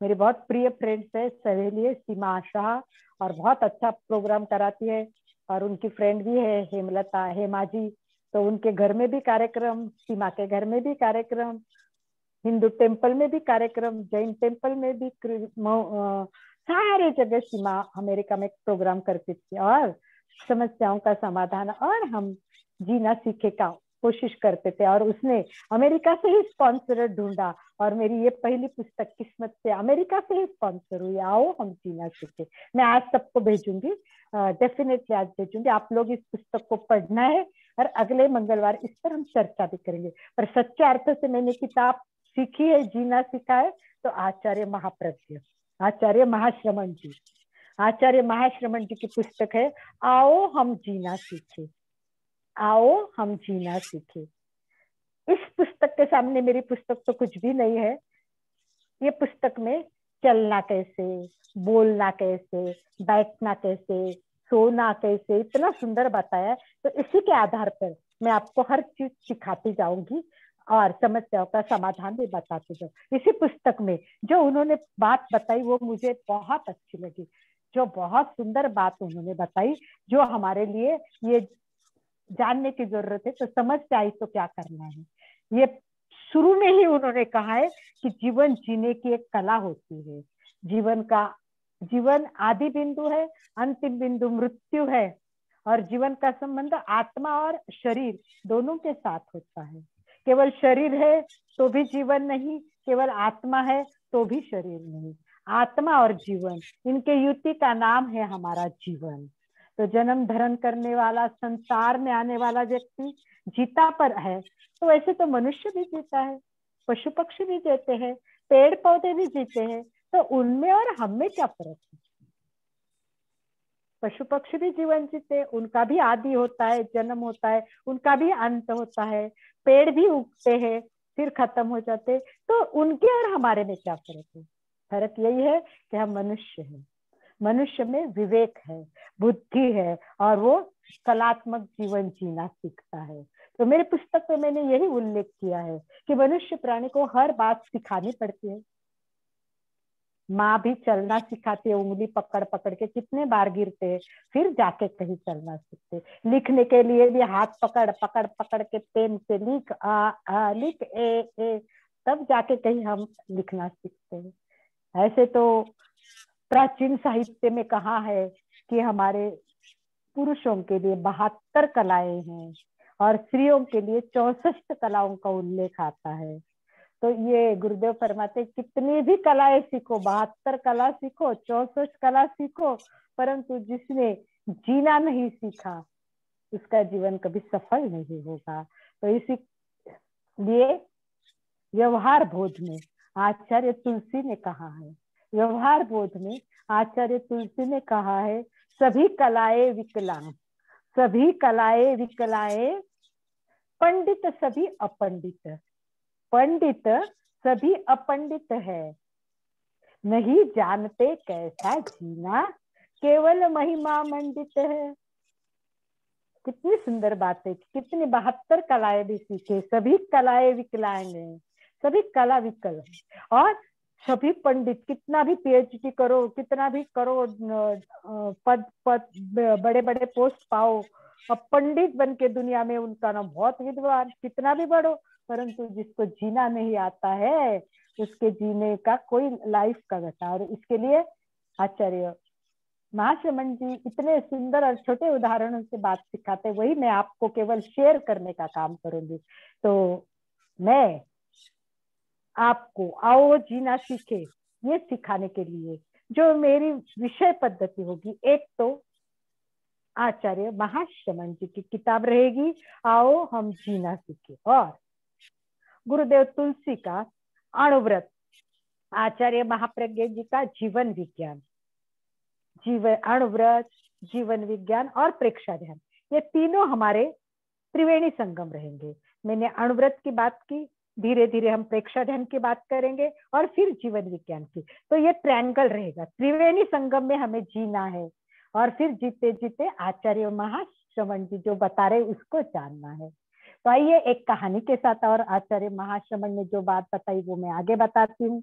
मेरी बहुत प्रिय फ्रेंड्स है, सहेली है सीमा शाह, और बहुत अच्छा प्रोग्राम कराती है। और उनकी फ्रेंड भी है हेमलता, हेमा जी, तो उनके घर में भी कार्यक्रम, सीमा के घर में भी कार्यक्रम, हिंदू टेम्पल में भी कार्यक्रम, जैन टेम्पल में भी, सारे जगह सीमा अमेरिका में प्रोग्राम करती थी और समस्याओं का समाधान और हम जीना सीखे का कोशिश करते थे। और उसने अमेरिका से ही स्पॉन्सर ढूंढा और मेरी ये पहली पुस्तक किस्मत से अमेरिका से ही स्पॉन्सर हुई, आओ हम जीना सीखे। मैं आज सबको भेजूंगी, डेफिनेटली आज भेजूंगी, आप लोग इस पुस्तक को पढ़ना है और अगले मंगलवार इस पर हम चर्चा भी करेंगे। पर सच्चे अर्थ से मैंने किताब सीखी है, जीना सीखा है तो आचार्य महाप्रज्ञ, आचार्य महाश्रमण जी, आचार्य महाश्रमण जी की पुस्तक है आओ हम जीना सीखे, आओ हम जीना सीखे। इस पुस्तक के सामने मेरी पुस्तक तो कुछ भी नहीं है। ये पुस्तक में चलना कैसे, बोलना कैसे, बैठना कैसे, सोना कैसे, इतना सुंदर बताया है। तो इसी के आधार पर मैं आपको हर चीज सिखाती जाऊंगी। और समस्याओं का समाधान भी बताते जाओ। इसी पुस्तक में जो उन्होंने बात बताई वो मुझे बहुत अच्छी लगी, जो बहुत सुंदर बात उन्होंने बताई, जो हमारे लिए ये जानने की जरूरत है। तो समस्या आई तो क्या करना है, ये शुरू में ही उन्होंने कहा है कि जीवन जीने की एक कला होती है। जीवन आदि बिंदु है, अंतिम बिंदु मृत्यु है, और जीवन का संबंध आत्मा और शरीर दोनों के साथ होता है। केवल शरीर है तो भी जीवन नहीं, केवल आत्मा है तो भी शरीर नहीं। आत्मा और जीवन, इनके युति का नाम है हमारा जीवन। तो जन्म धारण करने वाला, संसार में आने वाला व्यक्ति जीता पर है, तो वैसे तो मनुष्य भी जीता है, पशु पक्षी भी जीते हैं, पेड़ पौधे भी जीते हैं। तो उनमें और हम में क्या फर्क है? पशु पक्षी भी जीवन जीते, उनका भी आदि होता है, जन्म होता है, उनका भी अंत होता है। पेड़ भी उगते हैं फिर खत्म हो जाते। तो उनके और हमारे में क्या फर्क है? फर्क यही है कि हम मनुष्य हैं, मनुष्य में विवेक है, बुद्धि है, और वो कलात्मक जीवन जीना सीखता है। तो मेरे पुस्तक में मैंने यही उल्लेख किया है कि मनुष्य प्राणी को हर बात सिखानी पड़ती है। माँ भी चलना सिखाती है, उंगली पकड़ पकड़ के, कितने बार गिरते हैं फिर जाके कहीं चलना सीखते। लिखने के लिए भी हाथ पकड़ पकड़ पकड़ के पेन से लिख आ लिख ए, तब जाके कहीं हम लिखना सीखते हैं। ऐसे तो प्राचीन साहित्य में कहा है कि हमारे पुरुषों के लिए 72 कलाएं हैं और स्त्रियों के लिए 64 कलाओं का उल्लेख आता है। तो ये गुरुदेव फरमाते कितनी भी कलाएं सीखो, 72 कला सीखो, 64 कला सीखो, परंतु जिसने जीना नहीं सीखा उसका जीवन कभी सफल नहीं होगा। तो इसी लिए व्यवहार बोध में आचार्य तुलसी ने कहा है, व्यवहार बोध में आचार्य तुलसी ने कहा है, सभी कलाएं विकलांग, सभी कलाएं विकलाएं, पंडित सभी अपंडित, पंडित सभी अपंडित है, नहीं जानते कैसा जीना, केवल महिमा मंडित है। कितनी सुंदर बात है, कितनी 72 कलाएं भी सीखे, सभी कलाएं विकलांग हैं, सभी कला विकल है। और सभी पंडित, कितना भी पीएचडी करो, कितना भी करो, पद पद बड़े बड़े पोस्ट पाओ, अब पंडित बन के दुनिया में उनका नाम बहुत विद्वान, कितना भी बढ़ो, परंतु जिसको जीना नहीं आता है उसके जीने का कोई लाइफ का घटा। और इसके लिए आचार्य महाश्रमण जी इतने सुंदर और छोटे उदाहरणों से बात सिखाते, वही मैं आपको केवल शेयर करने का काम करूंगी। तो मैं आपको आओ जीना सीखे ये सिखाने के लिए जो मेरी विषय पद्धति होगी, एक तो आचार्य महाश्रमण जी की किताब रहेगी आओ हम जीना सीखे, और गुरुदेव तुलसी का अणुव्रत, आचार्य महाप्रज्ञ जी का जीवन विज्ञान, अणुव्रत, जीवन विज्ञान और प्रेक्षा ध्यान, ये तीनों हमारे त्रिवेणी संगम रहेंगे। मैंने अणुव्रत की बात की, धीरे धीरे हम प्रेक्षा ध्यान की बात करेंगे और फिर जीवन विज्ञान की। तो ये ट्रायंगल रहेगा, त्रिवेणी संगम में हमें जीना है और फिर जीते जीते आचार्य महाश्रमण जी जो बता रहे उसको जानना है। तो आइए एक कहानी के साथ, और आचार्य महाश्रमण ने जो बात बताई वो मैं आगे बताती हूँ।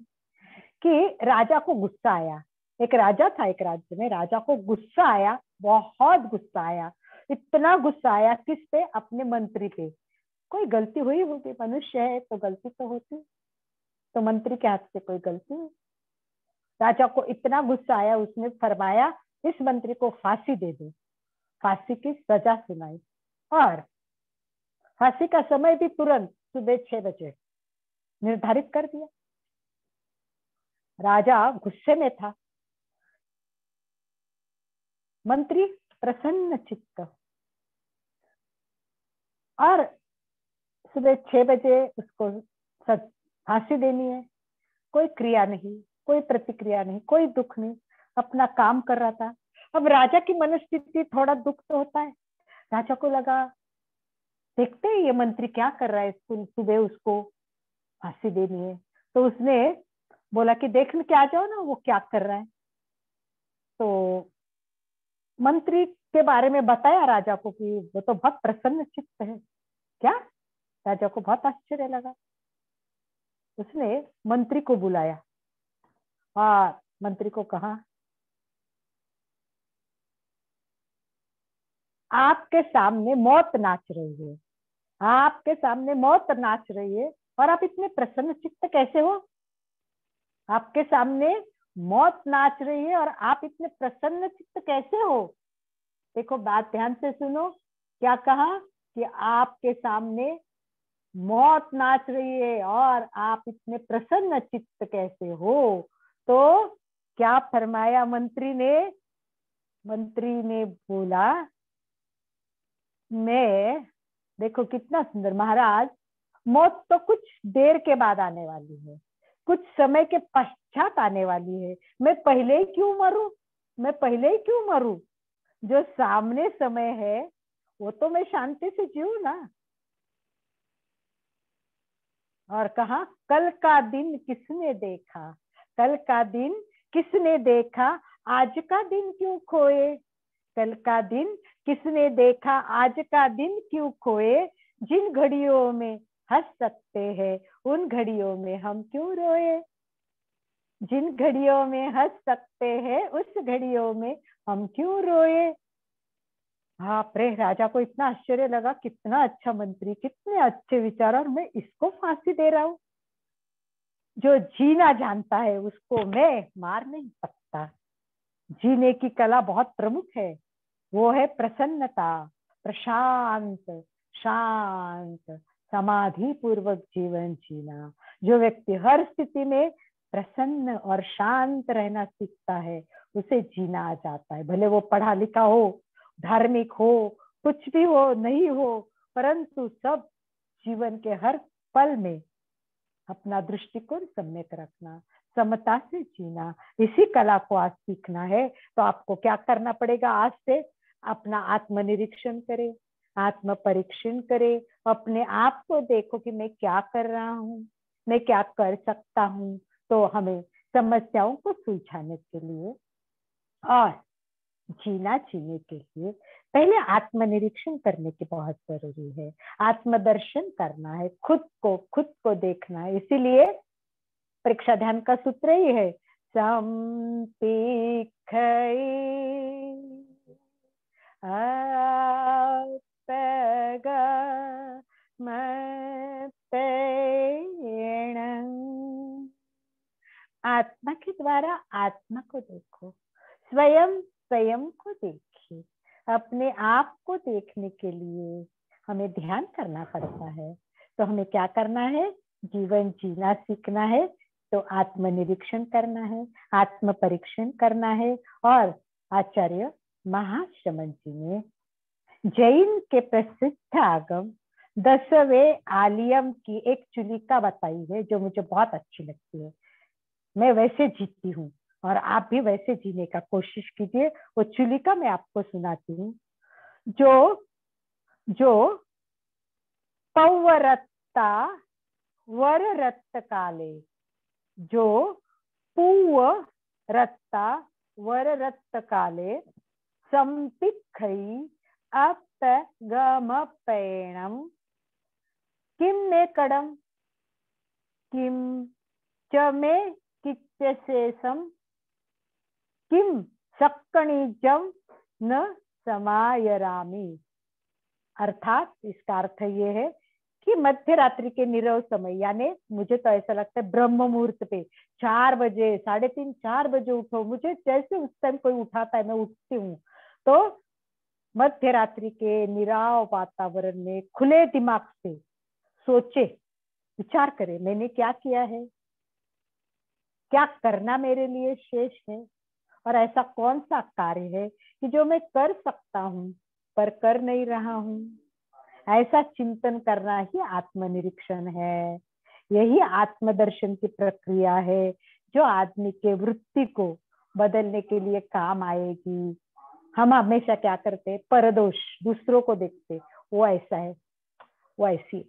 कि राजा को गुस्सा आया, एक राजा था एक राज्य में, राजा को गुस्सा आया, बहुत गुस्सा आया, इतना गुस्सा आया किस पे? अपने मंत्री पे। कोई गलती हुई होगी, मनुष्य है तो गलती तो होती, तो मंत्री के हाथ से कोई गलती हुई। राजा को इतना गुस्सा आया, उसने फरमाया इस मंत्री को फांसी दे दो, फांसी की सजा सुनाई, और फांसी का समय भी तुरंत सुबह 6 बजे निर्धारित कर दिया। राजा गुस्से में था, मंत्री प्रसन्न चित्त, और सुबह 6 बजे उसको फांसी देनी है। कोई क्रिया नहीं, कोई प्रतिक्रिया नहीं, कोई दुख नहीं, अपना काम कर रहा था। अब राजा की मनस्थिति, थोड़ा दुख तो होता है। राजा को लगा देखते हैं ये मंत्री क्या कर रहा है, सुबह उसको फांसी देनी है। तो उसने बोला कि देख के आ जाओ ना वो क्या कर रहा है। तो मंत्री के बारे में बताया राजा को कि वो तो बहुत प्रसन्न चित्त है। क्या राजा को बहुत आश्चर्य लगा। उसने मंत्री को बुलाया और मंत्री को कहा, आपके सामने मौत नाच रही है, आपके सामने मौत नाच रही है और आप इतने प्रसन्न चित्त कैसे हो? आपके सामने मौत नाच रही है और आप इतने प्रसन्न चित्त कैसे हो? देखो, बात ध्यान से सुनो। क्या कहा कि आपके सामने मौत नाच रही है और आप इतने प्रसन्न चित्त कैसे हो? तो क्या फरमाया मंत्री ने? मंत्री ने बोला, मैं, देखो कितना सुंदर महाराज, मौत तो कुछ देर के बाद आने वाली है, कुछ समय के पश्चात आने वाली है। मैं पहले ही क्यों मरूं? मैं पहले ही क्यों मरूं? जो सामने समय है वो तो मैं शांति से जीऊं ना। और कहा, कल का दिन किसने देखा, कल का दिन किसने देखा, आज का दिन क्यों खोए? कल का दिन किसने देखा, आज का दिन क्यों खोए? जिन घड़ियों में हंस सकते हैं उन घड़ियों में हम क्यों रोए? जिन घड़ियों में हंस सकते हैं उस घड़ियों में हम क्यों रोए? हाँ, रे राजा को इतना आश्चर्य लगा, कितना अच्छा मंत्री, कितने अच्छे विचार, और मैं इसको फांसी दे रहा हूँ। जो जीना जानता है उसको मैं मार नहीं सकता। जीने की कला बहुत प्रमुख है, वो है प्रसन्नता, प्रशांत, शांत, समाधि पूर्वक जीवन जीना। जो व्यक्ति हर स्थिति में प्रसन्न और शांत रहना सीखता है उसे जीना आ जाता है। भले वो पढ़ा लिखा हो, धार्मिक हो, कुछ भी हो, नहीं हो, परंतु सब जीवन के हर पल में अपना दृष्टिकोण सम्यक रखना, समता से जीना, इसी कला को आज सीखना है। तो आपको क्या करना पड़ेगा? आज से अपना आत्मनिरीक्षण करें, आत्म परीक्षण करें, अपने आप को देखो कि मैं क्या कर रहा हूँ, मैं क्या कर सकता हूँ। तो हमें समस्याओं को सुलझाने के लिए और जीना जीने के लिए पहले आत्मनिरीक्षण करने की बहुत जरूरी है। आत्मदर्शन करना है, खुद को देखना है। इसीलिए परीक्षा ध्यान का सूत्र ही है, आत्मा के द्वारा आत्मा को देखो, स्वयं स्वयं को देखिए। अपने आप को देखने के लिए हमें ध्यान करना पड़ता है। तो हमें क्या करना है? जीवन जीना सीखना है, तो आत्मनिरीक्षण करना है, आत्म परीक्षण करना है। और आचार्य महाश्रमण जी ने जैन के प्रसिद्ध आगम 10वें आलियम की एक चुलिका बताई है जो मुझे बहुत अच्छी लगती है। मैं वैसे जीती हूँ और आप भी वैसे जीने का कोशिश कीजिए। वो चुलिका मैं आपको सुनाती हूँ। जो पौवरत्ता वररत्त काले, जो पूव रत्ता वररत्त काले संपिखई अप्तगमपेणम किम मे कडम किम च मे किच्चसेसम किम सक्कणिजम न समायरामी। अर्थात इसका अर्थ ये है कि मध्य रात्रि के नीरव समय, यानी मुझे तो ऐसा लगता है ब्रह्म मुहूर्त पे 4 बजे, 3:30, 4 बजे उठो, मुझे जैसे उस टाइम कोई उठाता है मैं उठती हूँ। तो मध्य रात्रि के निराव वातावरण में खुले दिमाग से सोचे, विचार करें मैंने क्या किया है, क्या करना मेरे लिए शेष है, और ऐसा कौन सा कार्य है कि जो मैं कर सकता हूँ पर कर नहीं रहा हूँ। ऐसा चिंतन करना ही आत्मनिरीक्षण है। यही आत्मदर्शन की प्रक्रिया है जो आदमी के वृत्ति को बदलने के लिए काम आएगी। हम हमेशा क्या करते, परदोष, दूसरों को देखते, वो ऐसा है, वो ऐसी है,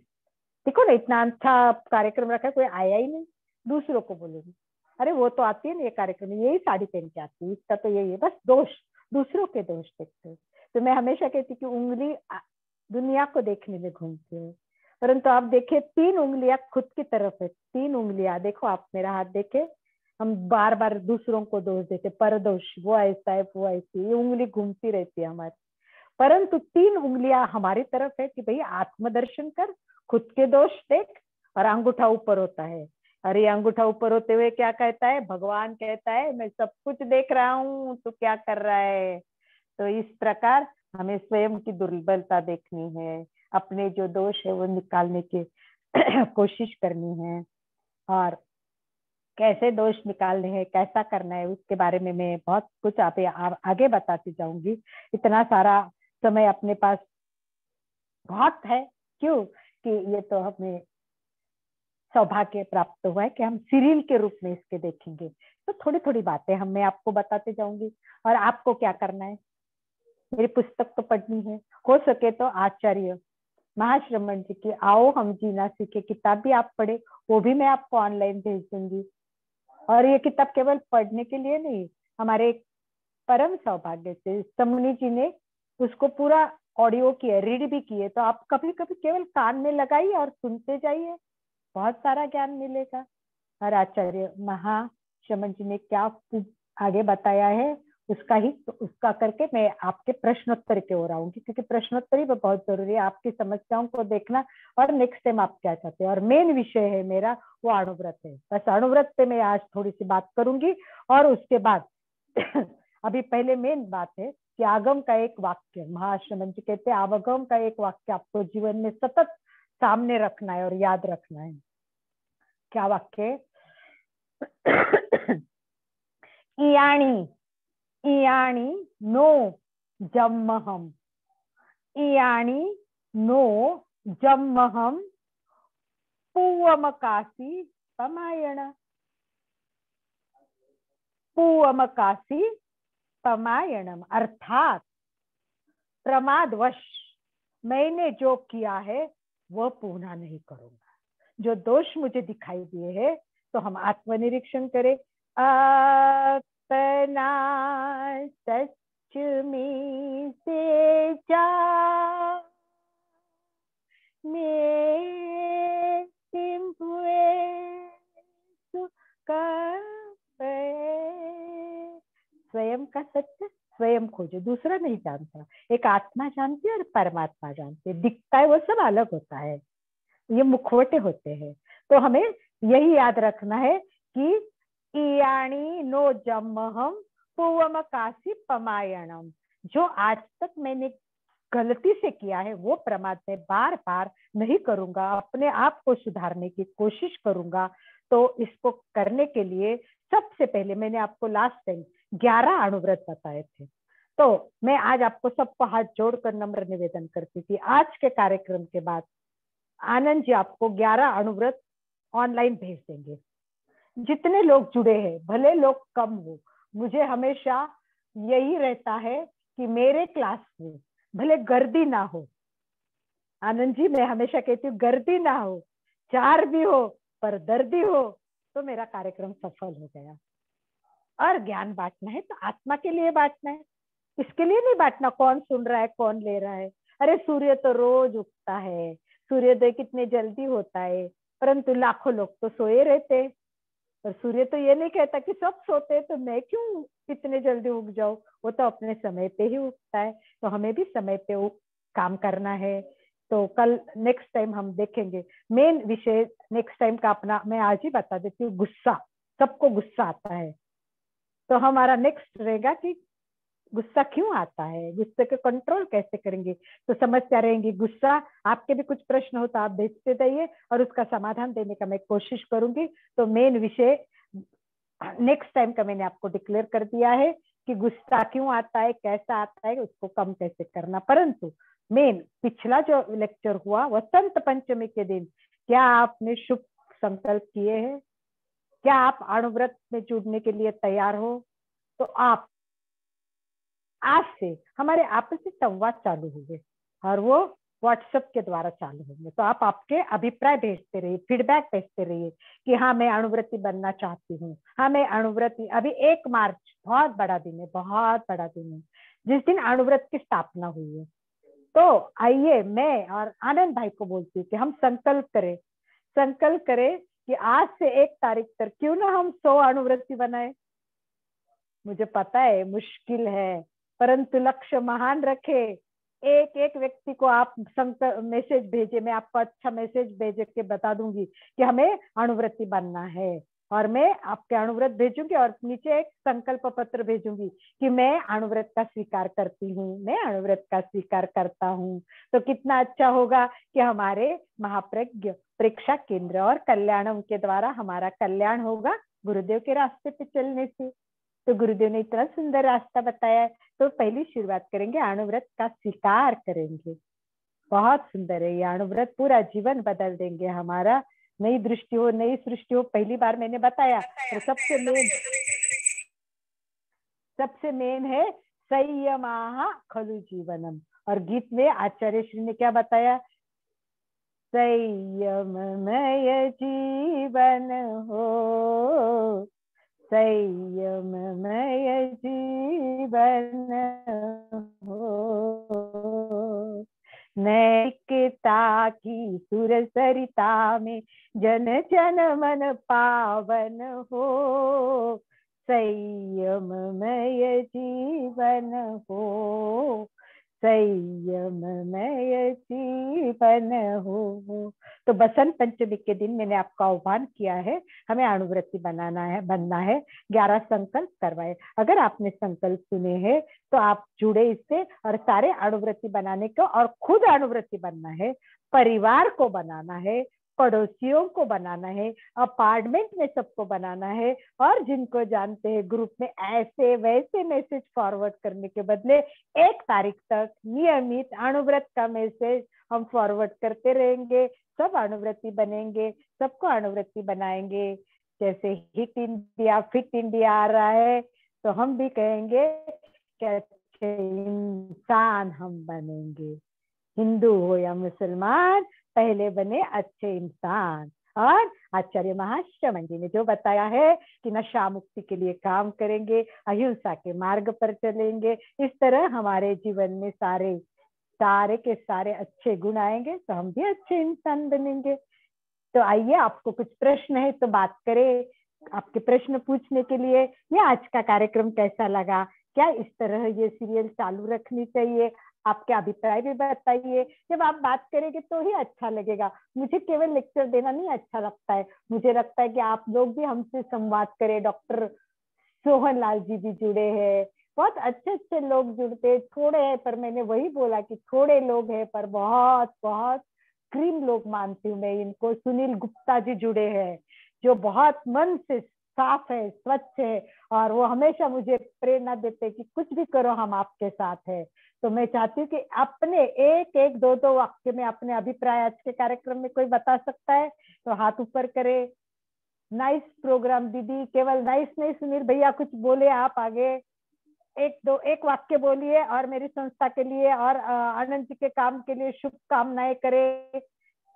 देखो ना इतना अच्छा कार्यक्रम रखा है, कोई आया ही नहीं, दूसरों को बोलेंगे अरे वो तो आती है ना ये कार्यक्रम में, यही साड़ी पहन के आती है, इसका तो यही है, बस दोष, दूसरों के दोष देखते हैं। तो मैं हमेशा कहती कि उंगली दुनिया को देखने में घूमती है परंतु आप देखिए 3 उंगलियां खुद की तरफ है, 3 उंगलियां, देखो आप मेरा हाथ देखे, हम बार बार दूसरों को दोष देते, परदोष, वो ऐसा है वो ऐसी, ये उंगली घूमती रहती है हमारी, परंतु 3 उंगलियां हमारी तरफ है कि भाई आत्मदर्शन कर, खुद के दोष देख, और अंगूठा ऊपर होता है। अरे अंगूठा ऊपर होते हुए क्या कहता है, भगवान कहता है मैं सब कुछ देख रहा हूँ, तू क्या कर रहा है। तो इस प्रकार हमें स्वयं की दुर्बलता देखनी है, अपने जो दोष है वो निकालने की कोशिश करनी है, और कैसे दोष निकालने हैं, कैसा करना है, उसके बारे में मैं बहुत कुछ आगे बताती जाऊंगी। इतना सारा समय अपने पास बहुत है, क्यों कि ये तो हमें सौभाग्य प्राप्त हुआ है कि हम सीरियल के रूप में इसके देखेंगे। तो थोड़ी थोड़ी बातें मैं आपको बताते जाऊंगी, और आपको क्या करना है, मेरी पुस्तक तो पढ़नी है, हो सके तो आचार्य महाश्रमण जी की आओ हम जीना सीखे किताब भी आप पढ़े, वो भी मैं आपको ऑनलाइन भेज दूंगी। और ये किताब केवल पढ़ने के लिए नहीं, हमारे परम सौभाग्य से समनी जी ने उसको पूरा ऑडियो किया, रीड भी किए, तो आप कभी कभी केवल कान में लगाइए और सुनते जाइए, बहुत सारा ज्ञान मिलेगा। और आचार्य महाश्रमण जी ने क्या आगे बताया है उसका करके मैं आपके प्रश्नोत्तर की ओर आऊंगी, क्योंकि प्रश्नोत्तर ही बहुत जरूरी है, आपकी समस्याओं को देखना और नेक्स्ट टाइम आप क्या चाहते हैं। और मेन विषय है मेरा वो अणुव्रत है, बस अणुव्रत पे मैं आज थोड़ी सी बात करूंगी, और उसके बाद अभी पहले मेन बात है कि आगम का एक वाक्य, महाश्रमण जी कहते हैं आगम का एक वाक्य आपको जीवन में सतत सामने रखना है और याद रखना है। क्या वाक्य? इयाणी इयाणी नो जम्महम, इयाणी नो जम्महम पूवमकासी पमायण, पूवमकासी पमायणम, अर्थात प्रमादवश मैंने जो किया है वह पुनः नहीं करूंगा। जो दोष मुझे दिखाई दिए हैं, तो हम आत्मनिरीक्षण करें। अपना सच में से जा में स्वयं का सत्य स्वयं खोजे, दूसरा नहीं जानता, एक आत्मा जानती है और परमात्मा जानती है, दिखता है वो सब अलग होता है, ये मुखवटे होते हैं। तो हमें यही याद रखना है कि इयाणी नो जम्महम पूवमकासी पमायणम, जो आज तक मैंने गलती से किया है वो प्रमाद में बार बार नहीं करूंगा, अपने आप को सुधारने की कोशिश करूंगा। तो इसको करने के लिए सबसे पहले मैंने आपको लास्ट टाइम 11 अणुव्रत बताए थे, तो मैं आज आपको सबको हाथ जोड़कर नम्र निवेदन करती थी, आज के कार्यक्रम के बाद आनंद जी आपको 11 अणुव्रत ऑनलाइन भेज देंगे। जितने लोग जुड़े हैं, भले लोग कम हो, मुझे हमेशा यही रहता है कि मेरे क्लास में भले गर्दी ना हो, आनंद जी मैं हमेशा कहती हूँ गर्दी ना हो, 4 भी हो पर दर्दी हो, तो मेरा कार्यक्रम सफल हो गया। और ज्ञान बांटना है तो आत्मा के लिए बांटना है, इसके लिए नहीं बांटना कौन सुन रहा है कौन ले रहा है। अरे सूर्य तो रोज उगता है, सूर्योदय कितने जल्दी होता है, परंतु लाखों लोग तो सोए रहते, और सूर्य तो ये नहीं कहता कि सब सोते तो मैं क्यों इतने जल्दी उग जाऊं, वो तो अपने समय पे ही उगता है। तो हमें भी समय पे काम करना है। तो कल नेक्स्ट टाइम हम देखेंगे मेन विषय, नेक्स्ट टाइम का अपना मैं आज ही बता देती हूँ, गुस्सा, सबको गुस्सा आता है, तो हमारा नेक्स्ट रहेगा कि गुस्सा क्यों आता है, गुस्से के कंट्रोल कैसे करेंगे। तो समस्या रहेंगी गुस्सा, आपके भी कुछ प्रश्न हो तो आप भेजते जाइए और उसका समाधान देने का मैं कोशिश करूंगी। तो मेन विषय नेक्स्ट टाइम का मैंने आपको डिक्लेयर कर दिया है कि गुस्सा क्यों आता है, कैसा आता है, उसको कम कैसे करना। परंतु मेन पिछला जो लेक्चर हुआ वसंत पंचमी के दिन, क्या आपने शुभ संकल्प किए हैं, क्या आप अणुव्रत में जुड़ने के लिए तैयार हो? तो आप आज से हमारे आपसी संवाद चालू होंगे और वो व्हाट्सएप के द्वारा चालू होंगे। तो आप आपके अभिप्राय भेजते रहिए, फीडबैक भेजते रहिए कि हाँ मैं अणुव्रती बनना चाहती हूँ, हाँ मैं अणुव्रती। अभी 1 मार्च बहुत बड़ा दिन है, बहुत बड़ा दिन है, जिस दिन अणुव्रत की स्थापना हुई है। तो आइए मैं और आनंद भाई को बोलती हूँ कि हम संकल्प करें कि आज से 1 तारीख तक क्यों ना हम 100 अणुव्रति बनाए। मुझे पता है मुश्किल है, परंतु लक्ष्य महान रखे। एक एक व्यक्ति को आप मैसेज भेजे, मैं आपको अच्छा मैसेज भेज के बता दूंगी कि हमें अणुव्रति बनना है, और मैं आपके अणुव्रत भेजूंगी और नीचे एक संकल्प पत्र भेजूंगी कि मैं अणुव्रत का स्वीकार करती हूँ, मैं अणुव्रत का स्वीकार करता हूँ। तो कितना अच्छा होगा कि हमारे महाप्रज्ञ परीक्षा केंद्र और कल्याणम के द्वारा हमारा कल्याण होगा गुरुदेव के रास्ते पे चलने से। तो गुरुदेव ने इतना सुंदर रास्ता बताया है, तो पहली शुरुआत करेंगे अणुव्रत का स्वीकार करेंगे। बहुत सुंदर है ये अणुव्रत, पूरा जीवन बदल देंगे हमारा। नई दृष्टि हो, नई सृष्टि हो। पहली बार मैंने बताया, तो सबसे मेन है संयमाः खलु जीवनम। और गीत में आचार्य श्री ने क्या बताया? संयममय जीवन हो, संयममय जीवन हो, नैतिकता की सुर सरिता में जन जन मन पावन हो, संयममय जीवन हो, संयममय जीवन हो। तो बसंत पंचमी के दिन मैंने आपको आह्वान किया है, हमें अणुव्रति बनना है। 11 संकल्प करवाए। अगर आपने संकल्प सुने हैं तो आप जुड़े इससे, और सारे अणुव्रति बनाने को, और खुद अणुव्रति बनना है, परिवार को बनाना है, पड़ोसियों को बनाना है, अपार्टमेंट में सबको बनाना है, और जिनको जानते हैं ग्रुप में ऐसे वैसे मैसेज फॉरवर्ड करने के बदले 1 तारीख तक नियमित अणुव्रत का मैसेज हम फॉरवर्ड करते रहेंगे। सब अणुव्रति बनेंगे, सबको अणुव्रति बनाएंगे। जैसे हिट इंडिया फिट इंडिया आ रहा है, तो हम भी कहेंगे कि अच्छे इंसान हम बनेंगे। हिंदू हो या मुसलमान, पहले बने अच्छे इंसान। और आचार्य महाश्रमण जी ने जो बताया है कि नशा मुक्ति के लिए काम करेंगे, अहिंसा के मार्ग पर चलेंगे, इस तरह हमारे जीवन में सारे के सारे अच्छे गुण आएंगे, तो हम भी अच्छे इंसान बनेंगे। तो आइए, आपको कुछ प्रश्न है तो बात करें। आपके प्रश्न पूछने के लिए, ये आज का कार्यक्रम कैसा लगा, क्या इस तरह ये सीरियल चालू रखनी चाहिए, आपके अभिप्राय भी बताइए। जब आप बात करेंगे तो ही अच्छा लगेगा। मुझे केवल लेक्चर देना नहीं अच्छा लगता है, मुझे लगता है कि आप लोग भी हमसे संवाद करें। डॉक्टर सोहन लाल जी भी जुड़े हैं, बहुत अच्छे अच्छे लोग जुड़ते, थोड़े हैं पर मैंने वही बोला कि थोड़े लोग हैं पर बहुत बहुत क्रीम लोग मानती हूँ मैं इनको। सुनील गुप्ता जी जुड़े हैं, जो बहुत मन से साफ है, स्वच्छ है, और वो हमेशा मुझे प्रेरणा देते कि कुछ भी करो हम आपके साथ है। तो मैं चाहती हूँ कि अपने एक एक दो दो वाक्य में अपने अभिप्राय आज के कार्यक्रम में कोई बता सकता है तो हाथ ऊपर करे। नाइस प्रोग्राम दीदी, केवल नाइस नहीं, सुनील भैया कुछ बोले आप आगे, एक वाक्य बोलिए और मेरी संस्था के लिए और आनंद जी के काम के लिए शुभकामनाएं करें।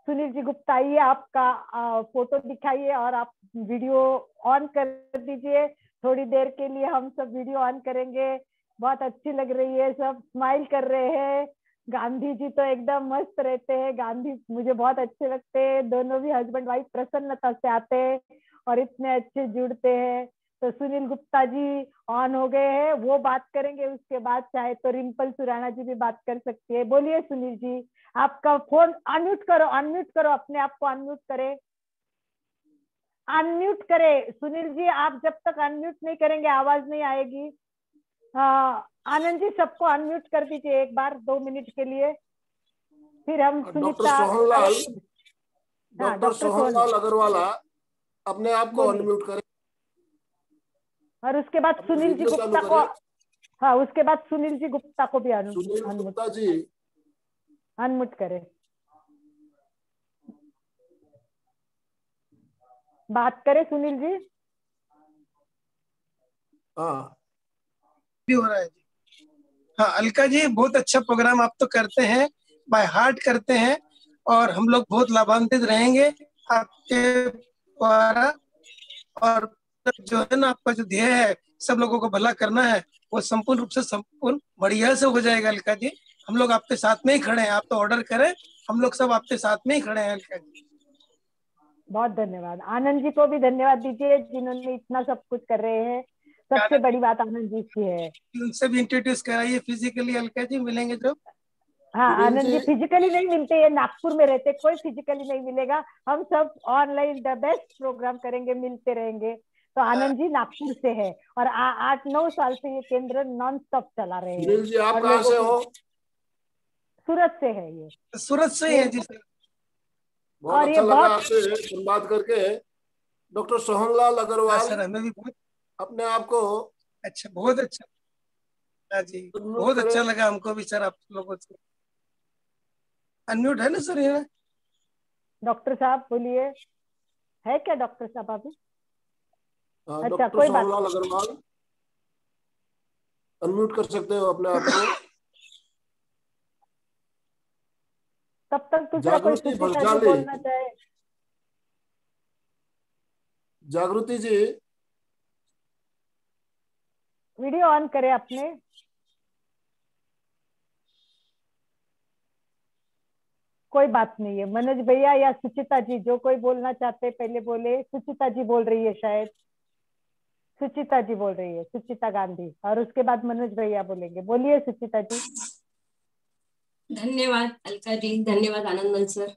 सुनील जी गुप्ता, आइए, आपका फोटो दिखाइए और आप वीडियो ऑन कर दीजिए। थोड़ी देर के लिए हम सब वीडियो ऑन करेंगे। बहुत अच्छी लग रही है, सब स्माइल कर रहे हैं। गांधी जी तो एकदम मस्त रहते हैं, गांधी मुझे बहुत अच्छे लगते हैं। दोनों भी हस्बैंड वाइफ प्रसन्नता से आते हैं और इतने अच्छे जुड़ते हैं। तो सुनील गुप्ता जी ऑन हो गए हैं, वो बात करेंगे। उसके बाद चाहे तो रिंपल सुराना जी भी बात कर सकती है। बोलिए सुनील जी, आपका फोन अनम्यूट करो, अपने आप को अनम्यूट करें, अनम्यूट करें। सुनील जी, आप जब तक अनम्यूट नहीं करेंगे आवाज नहीं आएगी। आनंद जी, सबको अनम्यूट कर दीजिए एक बार 2 मिनट के लिए, फिर हम डॉक्टर सोहनलाल अग्रवाला अपने आप को अनम्यूट करें, और उसके बाद सुनील जी गुप्ता को, हाँ उसके बाद सुनील जी गुप्ता को भी अनम्यूट करें। बात करें सुनील जी। हाँ भी हो रहा है जी। हाँ अलका जी, बहुत अच्छा प्रोग्राम आप तो करते हैं, बाय हार्ट करते हैं, और हम लोग बहुत लाभान्वित रहेंगे आपके द्वारा। और जो है ना, आपका जो ध्येय है सब लोगों को भला करना है, वो संपूर्ण रूप से संपूर्ण बढ़िया से हो जाएगा अलका जी। हम लोग आपके साथ में ही खड़े हैं। आप तो ऑर्डर करें, हम लोग सब आपके साथ में ही खड़े हैं अलका जी। बहुत धन्यवाद। आनंद जी को भी धन्यवाद दीजिए जिन्होंने इतना सब कुछ कर रहे हैं। सबसे आनंद बड़ी बात आनंद जी की है। जी, उनसे भी इंट्रोड्यूस कराइए फिजिकली अलका जी, मिलेंगे जब। हाँ, सुनील आनंद जी जी, फिजिकली नहीं मिलते, ये नागपुर में रहते, कोई फिजिकली नहीं मिलेगा। हम सब ऑनलाइन द बेस्ट प्रोग्राम करेंगे, मिलते रहेंगे। तो आनंद जी नागपुर से है और 8-9 साल से ये केंद्र नॉन स्टॉप चला रहे हैं सुनील जी आप और कहाँ लोगों से को। हो? सूरत से है ये। सूरत से ही है जी सर। बहुत और ये अच्छा लगा बहुत आपसे संवाद करके। डॉक्टर सोहनलाल हाँ अग्रवाल सर, हमें भी बहुत अपने आप को अच्छा, बहुत अच्छा। हाँ जी, अनम्यूट बहुत करें। अच्छा लगा हमको भी सर आप लोगों से। अनम्यूट है ना सर ये? डॉक्टर साहब बोलिए, है क्या डॉक्टर साहब अभी? अच्छा, डॉक्टर कोई बात सोहनलाल नहीं। अग्रवाल अनम्यूट कर सकते हो अपने आप को। तब तक दूसरा कोई जागृति सुचिता जी भंसाली, बोलना चाहे। जागृति जी वीडियो ऑन करें अपने। कोई बात नहीं है, मनोज भैया या सुचिता जी जो कोई बोलना चाहते हैं पहले बोले। सुचिता जी बोल रही है शायद, सुचिता जी बोल रही है, सुचिता गांधी, और उसके बाद मनोज भैया बोलेंगे। बोलिए सुचिता जी। धन्यवाद अलका जी, धन्यवाद आनंदमल सर।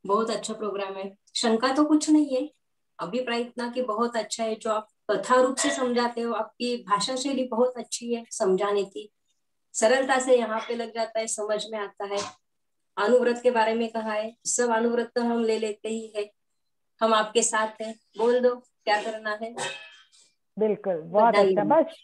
बहुत अच्छा प्रोग्राम है, शंका तो कुछ नहीं है। अभिप्राय इतना कि बहुत अच्छा है, जो आप कथा रूप से समझाते हो, आपकी भाषा शैली बहुत अच्छी है समझाने की, सरलता से यहाँ पे लग जाता है, समझ में आता है। अनुव्रत के बारे में कहा है, सब अनुव्रत तो हम ले लेते ही है। हम आपके साथ हैं, बोल दो क्या करना है। बिल्कुल, तो बहुत अच्छा। धन्यवाद। बस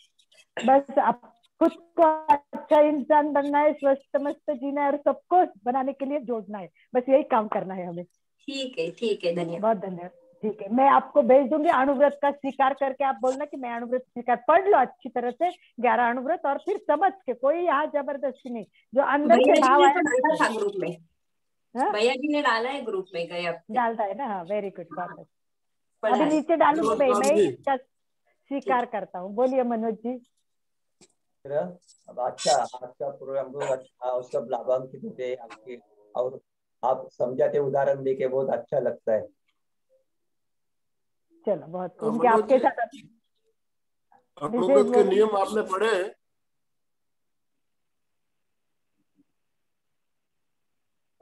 बस आप खुद को अच्छा इंसान बनना है, स्वस्थ मस्त जीना है और सबको बनाने के लिए जोड़ना है। बस यही काम करना है हमें। ठीक है, धन्यवाद। बहुत धन्यवाद। ठीक है, मैं आपको भेज दूंगी अनुव्रत का स्वीकार करके। आप बोलना कि मैं अनुव्रत स्वीकार, पढ़ लो अच्छी तरह से 11 अनुव्रत, और फिर समझ के, कोई यहाँ जबरदस्ती नहीं, जो अंदर से भैया जी भाव ने आया तो वो डाला करो। था ग्रुप में, हाँ? भैया जी ने डाला है ग्रुप में, गए हफ्ते डालता है ना? हाँ, वेरी गुड, बहुत अच्छा। पढ़ा अभी है। नीचे डालूंगी, मैं नमस्कार ही जी। इसका ठीक स्वीकार करता हूँ। बोलिए मनोज जी। अब अच्छा, आपका प्रोग्राम बहुत अच्छा और सब लाभान्वित होते हैं आपके, और आप समझाते उदाहरण देके बहुत अच्छा लगता है। चलो, बहुत उनके मनोज आपके जी, साथ विशेष अनुव्रत के बोलिए। नियम आपने पढ़े?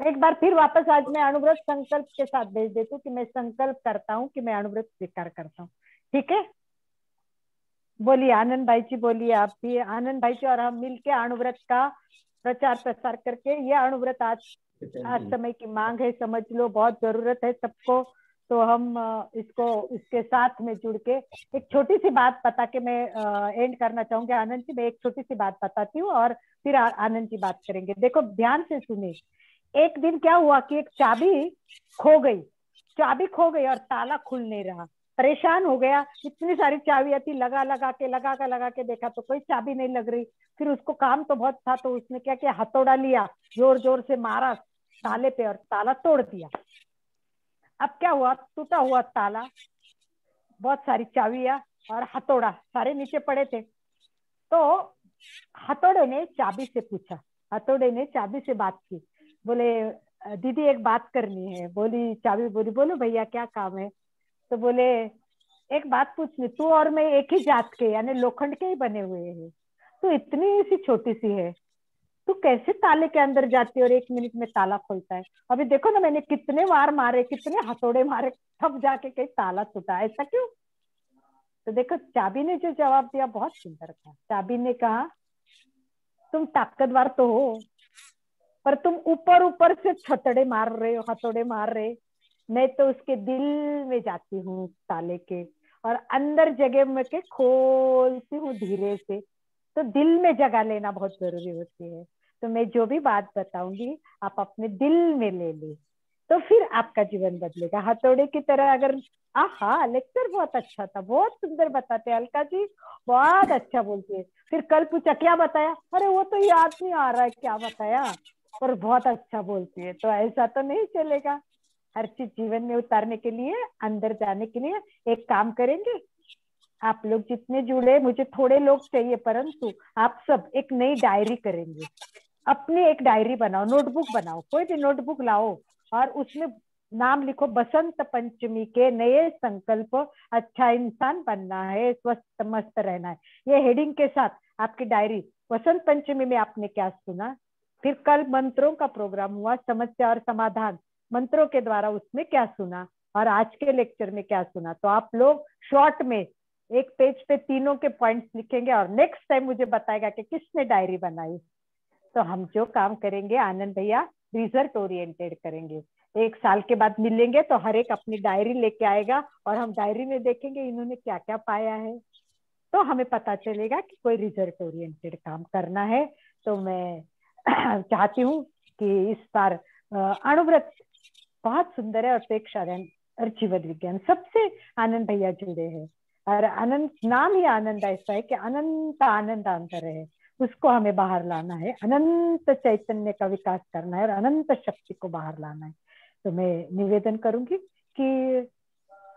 एक बार फिर वापस आज मैं अनुव्रत संकल्प के साथ भेज देती हूँ कि मैं संकल्प करता हूँ कि मैं अनुव्रत स्वीकार करता हूँ। ठीक है, बोलिए आनंद भाई जी, बोलिए आप भी। आनंद भाई जी और हम मिलके अनुव्रत का प्रचार प्रसार करके, ये अनुव्रत आज समय की मांग है, समझ लो, बहुत जरूरत है सबको। तो हम इसको इसके साथ में जुड़ के एक छोटी सी बात बता के मैं एंड करना चाहूंगी। आनंद जी, मैं एक छोटी सी बात बताती हूँ और फिर आनंद जी बात करेंगे। देखो ध्यान से सुने। एक दिन क्या हुआ कि एक चाबी खो गई, चाबी खो गई और ताला खुल नहीं रहा। परेशान हो गया, इतनी सारी चाबियां थी, लगा के देखा तो कोई चाबी नहीं लग रही। फिर उसको काम तो बहुत था, तो उसने क्या किया, हथौड़ा लिया, जोर जोर से मारा ताले पे और ताला तोड़ दिया। अब क्या हुआ, टूटा हुआ ताला, बहुत सारी चाबियां और हथौड़ा सारे नीचे पड़े थे। तो हथौड़े ने चाबी से पूछा, हथौड़े ने चाबी से बात की, बोले दीदी एक बात करनी है। बोली चाबी, बोली बोलो भैया क्या काम है। तो बोले एक बात पूछनी, तू और मैं एक ही जात के यानी लोखंड के ही बने हुए हैं, तू इतनी सी छोटी सी है, तू कैसे ताले के अंदर जाती है और 1 मिनट में ताला खुलता है। अभी देखो ना, मैंने कितने वार मारे, कितने हथौड़े मारे, तब जाके कहीं ताला टूटा, ऐसा क्यों। तो देखो चाबी ने जो जवाब दिया बहुत सुंदर था। चाबी ने कहा तुम ताकतवर तो हो, पर तुम ऊपर ऊपर से छतड़े मार रहे हो, हथौड़े मार रहे, मैं तो उसके दिल में जाती हूँ ताले के, और अंदर जगह में के खोलती हूँ धीरे से। तो दिल में जगह लेना बहुत जरूरी होती है। तो मैं जो भी बात बताऊंगी आप अपने दिल में ले ले, तो फिर आपका जीवन बदलेगा। हथौड़े की तरह अगर, आहा लेक्चर बहुत अच्छा था, बहुत सुंदर बताते हैं अलका जी, बहुत अच्छा बोलती है। फिर कल पूछा क्या बताया, अरे वो तो याद नहीं आ रहा है क्या बताया, और बहुत अच्छा बोलती है। तो ऐसा तो नहीं चलेगा। हर चीज जीवन में उतारने के लिए, अंदर जाने के लिए एक काम करेंगे। आप लोग जितने जुड़े, मुझे थोड़े लोग चाहिए, परंतु आप सब एक नई डायरी करेंगे। अपनी एक डायरी बनाओ, नोटबुक बनाओ, कोई भी नोटबुक लाओ और उसमें नाम लिखो, बसंत पंचमी के नए संकल्प, अच्छा इंसान बनना है, स्वस्थ मस्त रहना है। ये हेडिंग के साथ आपकी डायरी, बसंत पंचमी में आपने क्या सुना, फिर कल मंत्रों का प्रोग्राम हुआ, समस्या और समाधान मंत्रों के द्वारा, उसमें क्या सुना, और आज के लेक्चर में क्या सुना। तो आप लोग शॉर्ट में एक पेज पे तीनों के पॉइंट्स लिखेंगे और नेक्स्ट टाइम मुझे बताएगा कि किसने डायरी बनाई। तो हम जो काम करेंगे आनंद भैया रिजल्ट ओरिएंटेड करेंगे। 1 साल के बाद मिलेंगे तो हर एक अपनी डायरी लेके आएगा और हम डायरी में देखेंगे इन्होंने क्या क्या पाया है, तो हमें पता चलेगा कि कोई रिजल्ट ओरिएंटेड काम करना है। तो मैं चाहती हूँ कि इस बार अणुव्रत बहुत सुंदर है और प्रेक्षा और जीवन विज्ञान सबसे आनंद भैया जुड़े हैं। और अनंत नाम ही आनंद ऐसा है कि अनंत आनंद अंतर है, उसको हमें बाहर लाना है, अनंत चैतन्य का विकास करना है और अनंत शक्ति को बाहर लाना है। तो मैं निवेदन करूंगी कि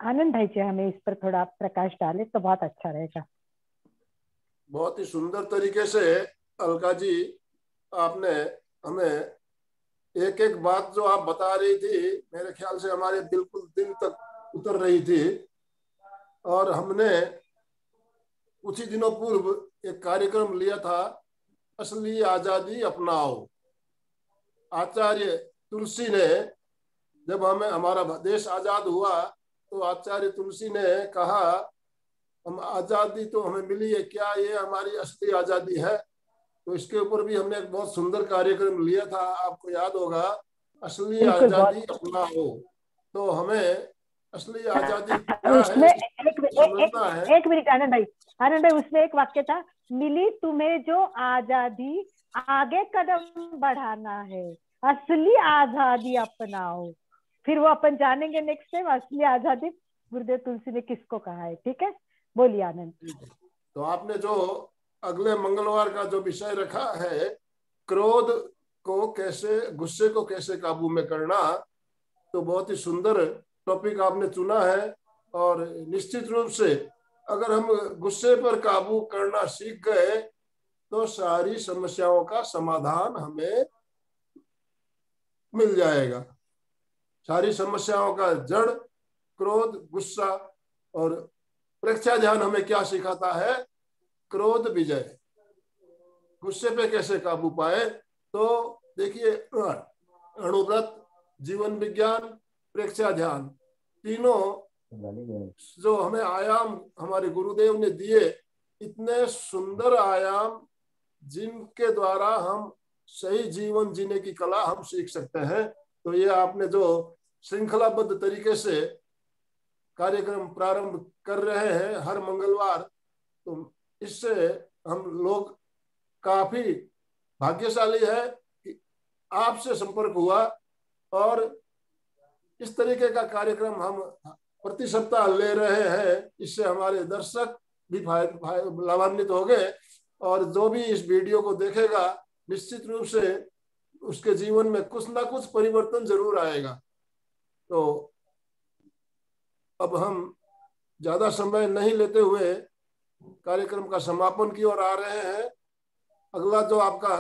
आनंद भाई जी हमें इस पर थोड़ा प्रकाश डाले तो बहुत अच्छा रहेगा। बहुत ही सुंदर तरीके से अलका जी आपने हमें एक एक बात जो आप बता रही थी मेरे ख्याल से हमारे बिल्कुल दिल तक उतर रही थी। और हमने कुछ ही दिनों पूर्व एक कार्यक्रम लिया था, असली आजादी अपनाओ। आचार्य तुलसी ने, जब हमारा देश आजाद हुआ तो आचार्य तुलसी ने कहा हम आजादी तो हमें मिली है, क्या ये हमारी असली आजादी है। तो इसके ऊपर भी हमने एक बहुत सुंदर कार्यक्रम लिया था, आपको याद होगा, असली आजादी अपनाओ। तो हमें असली आजादी क्या उसमें है समझना है। एक मिनट आनंद भाई, उसमें एक वाक्य था, मिली तुम्हें जो आजादी आगे कदम बढ़ाना है, असली आजादी अपनाओ। फिर वो अपन जानेंगे नेक्स्ट टाइम असली आजादी गुरुदेव तुलसी ने किसको कहा है। ठीक है, बोलिए आनंद। तो आपने जो अगले मंगलवार का जो विषय रखा है, क्रोध को कैसे, गुस्से को कैसे काबू में करना, तो बहुत ही सुंदर टॉपिक आपने चुना है। और निश्चित रूप से अगर हम गुस्से पर काबू करना सीख गए तो सारी समस्याओं का समाधान हमें मिल जाएगा। सारी समस्याओं का जड़ क्रोध, गुस्सा। और प्रेक्षा ध्यान हमें क्या सिखाता है, क्रोध विजय। गुस्से पे कैसे काबू पाए, तो देखिए अणुव्रत, जीवन विज्ञान, प्रेक्षा ध्यान, तीनों जो हमें आयाम हमारे गुरुदेव ने दिए, इतने सुंदर आयाम जिनके द्वारा हम सही जीवन जीने की कला हम सीख सकते हैं। तो ये आपने जो श्रृंखलाबद्ध तरीके से कार्यक्रम प्रारंभ कर रहे हैं हर मंगलवार, तो इससे हम लोग काफी भाग्यशाली है कि आपसे संपर्क हुआ। और इस तरीके का कार्यक्रम हम प्रति सप्ताह ले रहे हैं, इससे हमारे दर्शक भी लाभान्वित हो गए। और जो भी इस वीडियो को देखेगा निश्चित रूप से उसके जीवन में कुछ ना कुछ परिवर्तन जरूर आएगा। तो अब हम ज्यादा समय नहीं लेते हुए कार्यक्रम का समापन की ओर आ रहे हैं। अगला जो आपका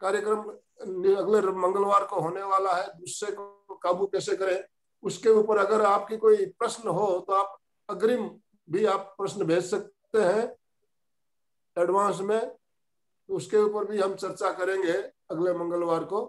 कार्यक्रम अगले मंगलवार को होने वाला है, गुस्से को काबू कैसे करें, उसके ऊपर अगर आपकी कोई प्रश्न हो तो आप अग्रिम भी आप प्रश्न भेज सकते हैं एडवांस में, तो उसके ऊपर भी हम चर्चा करेंगे अगले मंगलवार को।